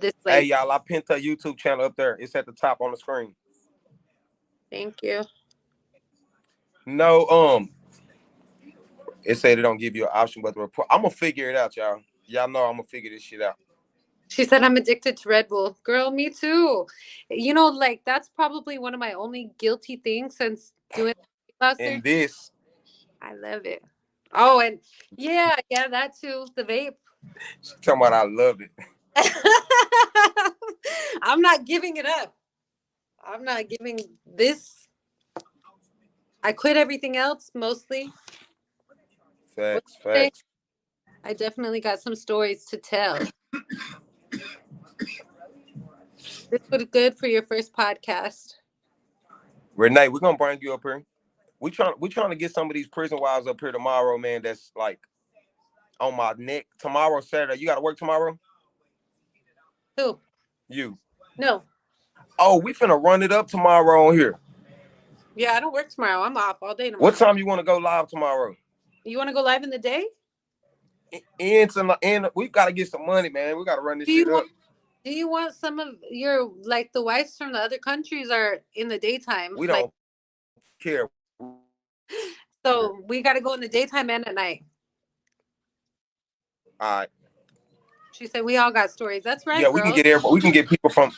this Hey late. y'all, I pinned her YouTube channel up there. It's at the top on the screen. Thank you. No, it said it don't give you an option but the report. I'm gonna figure it out, y'all. Y'all know I'm gonna figure this shit out. She said I'm addicted to Red Bull. Girl, me too. You know, like that's probably one of my only guilty things since doing loss surgery. And this, I love it. Oh, and yeah, that too. The vape. she's talking about I love it. I'm not giving it up. I'm not giving this. I quit everything else mostly. What Facts, you say? facts. I definitely got some stories to tell. This was good for your first podcast. Renee, we're gonna bring you up here. We trying to get some of these prison wives up here tomorrow, man. That's like on my neck. Tomorrow, Saturday. You gotta work tomorrow? Who? You. No. Oh, we finna run it up tomorrow on here. Yeah, I don't work tomorrow. I'm off all day What tomorrow. time you wanna go live tomorrow? You want to go live in the day? And we gotta get some money, man. We gotta run this Do you shit want? up. Do you want some of your like the wives from the other countries are in the daytime? We Like, don't care. We want them here. so we got to go in the daytime and at night. All right. She said we all got stories. That's Yeah, right, we can girls. get everybody. We can get people from.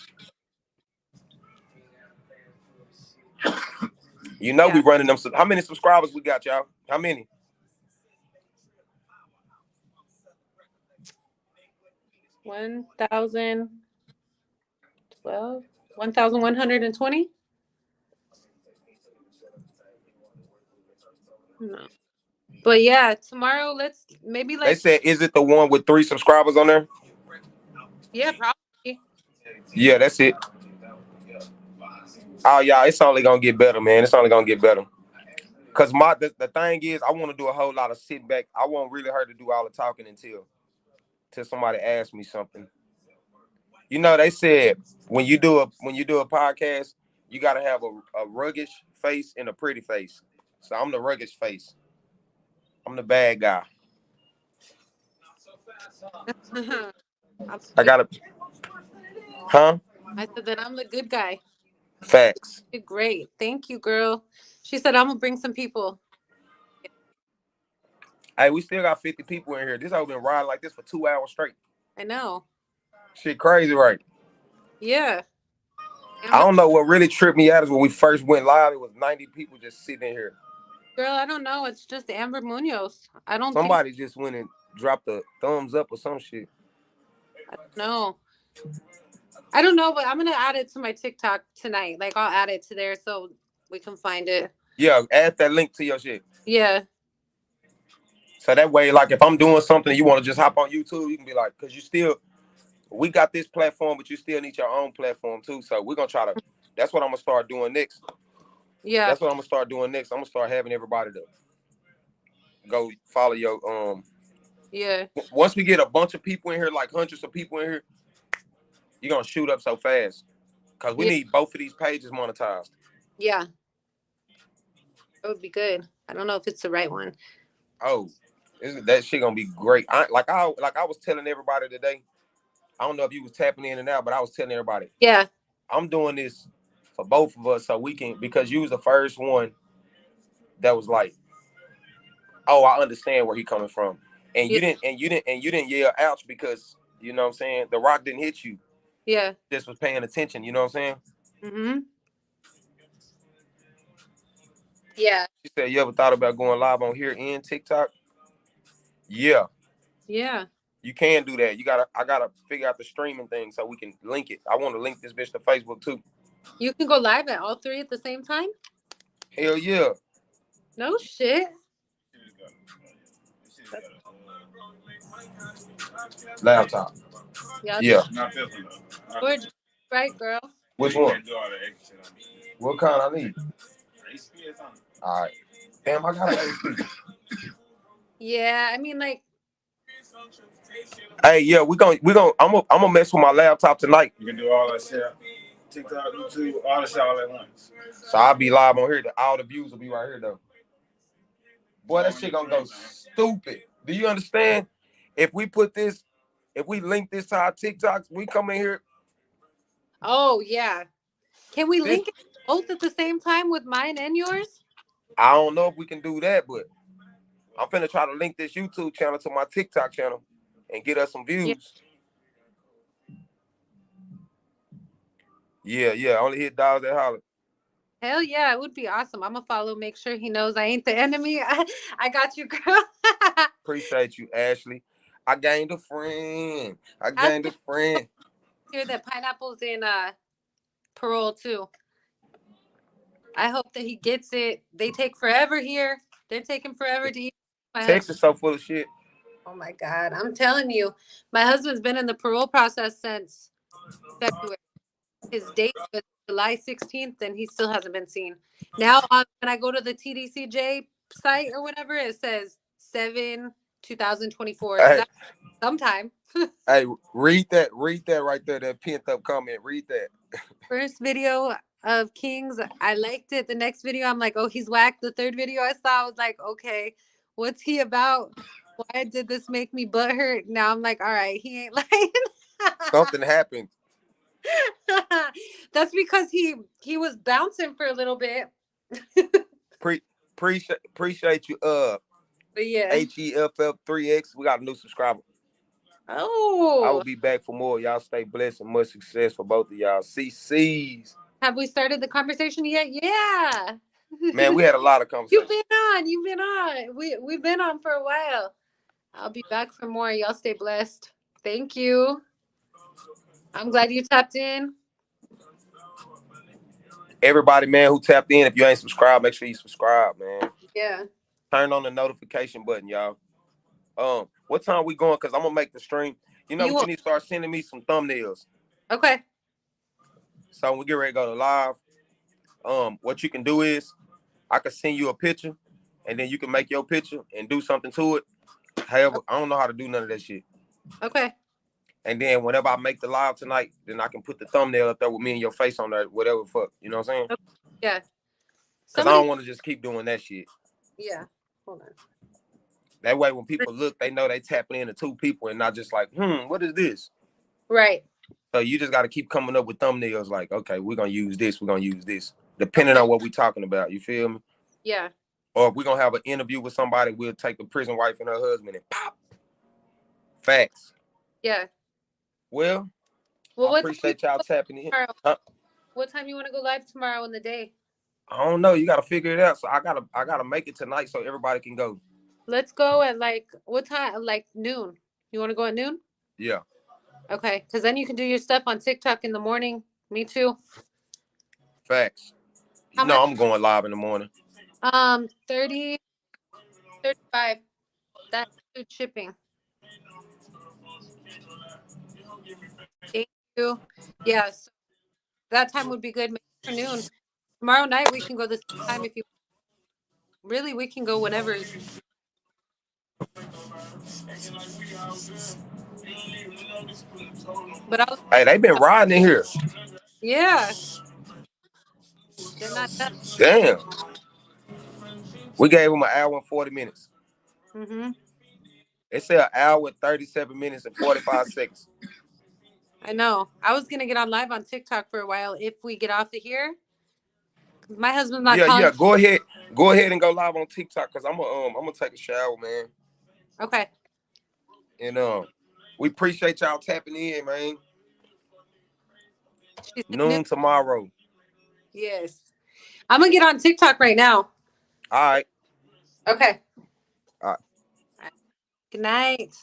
We Yeah, running them. How many subscribers we got, y'all? How many? 1,012, 1,120. No, but yeah, tomorrow let's maybe They like said, is it the one with 3 subscribers on there? yeah, probably. Yeah, that's it. Oh, yeah, it's only gonna get better, man. It's only gonna get better. Cause the thing is, I want to do a whole lot of sit back. I want really her to do all the talking until somebody asks me something. They said when you do a podcast, you gotta have a rugged face and a pretty face. So I'm the rugged face. I'm the bad guy. I'm I good. gotta, huh? I said that I'm the good guy. Facts. Did great. Thank you, girl. She said I'm gonna bring some people. Hey, we still got 50 people in here. This hoe been riding like this for 2 hours straight. I know. Shit crazy, right? Yeah. I Amber, don't know what really tripped me out is when we first went live, it was 90 people just sitting in here. girl, I don't know. It's just Amber Munoz. I don't think. Somebody just went and dropped a thumbs up or some shit. I don't know. I don't know, but I'm gonna add it to my TikTok tonight. Like I'll add it to there so we can find it. Yeah, add that link to your shit. Yeah. So that way, like if I'm doing something you want to just hop on YouTube, you can be like, because we got this platform, but you still need your own platform too. So we're gonna try to, that's what I'm gonna start doing next. Yeah. That's what I'm gonna start doing next. I'm gonna start having everybody to go follow your Yeah. once we get a bunch of people in here, like hundreds of people in here, you're gonna shoot up so fast. Cause we Yeah. need both of these pages monetized. Yeah. That would be good. I don't know if it's the right one. Oh, that shit gonna be great. I was telling everybody today. I don't know if you was tapping in and out, but I was telling everybody Yeah. I'm doing this for both of us so we can, because you was the first one that was like, oh, I understand where he coming from, and Yeah. you didn't yell ouch because you know what I'm saying, the rock didn't hit you. Yeah. Just was paying attention. You know what I'm saying? Mm-hmm. Yeah. She said, you ever thought about going live on here in TikTok? Yeah, Yeah. you can do that. I gotta figure out the streaming thing so we can link it. I want to link this bitch to Facebook too. You can go live at all three at the same time? Hell yeah. No shit. Laptop. Yeah. Yeah. George, right, girl. Which one? What kind I need? All right. Damn, I got an HP. Yeah. I mean, like, Hey, yeah, I'm gonna mess with my laptop tonight. You can do all that shit. TikTok, YouTube, all the shit all at once. So I'll be live on here. All the views will be right here though. Boy, that shit gonna go stupid. Do you understand? If we link this to our TikToks, we come in here. oh yeah. Can we This link it both at the same time with mine and yours? I don't know if we can do that, but I'm finna try to link this YouTube channel to my TikTok channel and get us some Yeah. views. Yeah, yeah. Only hit dollars that holler. Hell yeah, it would be awesome. I'm gonna follow, make sure he knows I ain't the enemy. I got you, girl. Appreciate you, Ashley. I gained a friend. I I gained a friend. hear that pineapple's in parole too. I hope that he gets it. They take forever here. They're taking forever to eat. My husband. Texas so full of shit. Oh my God. I'm telling you, my husband's been in the parole process since February. His date was July 16th, and he still hasn't been seen. Now, when I go to the TDCJ site or whatever, it says 7/2024. So Hey, that's sometime. hey, read that right there. That pent up comment. Read that. First video of Kings, I liked it. The next video, I'm like, oh, he's whacked. The third video I saw, I was like, okay, what's he about? Why did this make me butthurt? Now I'm like, all right, he ain't lying. Something happened. That's because he was bouncing for a little bit. Appreciate you. But yeah. HEFF3X. We got a new subscriber. I will Oh, be back for more. Y'all stay blessed and much success for both of y'all. CCs. have we started the conversation yet? Yeah. Man, we had a lot of You've conversations. been on. You've been on. We've been on for a while. I'll be back for more. Y'all stay blessed. Thank you. I'm glad you tapped in. Everybody, man, who tapped in, if you ain't subscribed, make sure you subscribe, man. Yeah. Turn on the notification button, y'all. What time we going? Because I'm going to make the stream. You know what you need to start sending me some thumbnails. Okay. So when we get ready to go to live, what you can do is I can send you a picture, and then you can make your picture and do something to it. However, I don't know how to do none of that shit. Okay. And then whenever I make the live tonight, then I can put the thumbnail up there with me and your face on there, whatever the fuck. You know what I'm saying? Okay. Yeah. Because I don't want to just keep doing that shit. Yeah. Hold on. That way, when people look, they know they tapping into two people and not just like, what is this? Right. So you just got to keep coming up with thumbnails like, okay, we're going to use this. We're going to use this. Depending on what we're talking about. You feel me? Yeah. Or if we're going to have an interview with somebody, we'll take the prison wife and her husband and pop. Facts. Yeah. Well, I What time appreciate y'all tapping in. tomorrow? Huh? What time you want to go live tomorrow in the day? I don't know. You got to figure it out. So I gotta make it tonight so everybody can go. Let's go at like what time? Like noon. You want to go at noon? Yeah. Okay, because then you can do your stuff on TikTok in the morning. Me too. Facts. How You know much? I'm going live in the morning. 30, 35. That includes shipping. Thank you. Yeah, so that time would be good. Maybe for noon. Tomorrow night we can go the same time if you. Really, we can go whenever. But I'll. Hey, they been riding in here. Yeah, they're not done. Damn. We gave them an hour and 40 minutes. Mm-hmm. It said an hour and 37 minutes and 45 seconds. I know. I was gonna get on live on TikTok for a while if we get off of here. My husband's not calling. Yeah. Go ahead and go live on TikTok because I'm gonna take a shower, man. Okay. And we appreciate y'all tapping in, man. She said noon. Noon tomorrow. Yes. I'm gonna get on TikTok right now. All right. Okay. All right. Good night.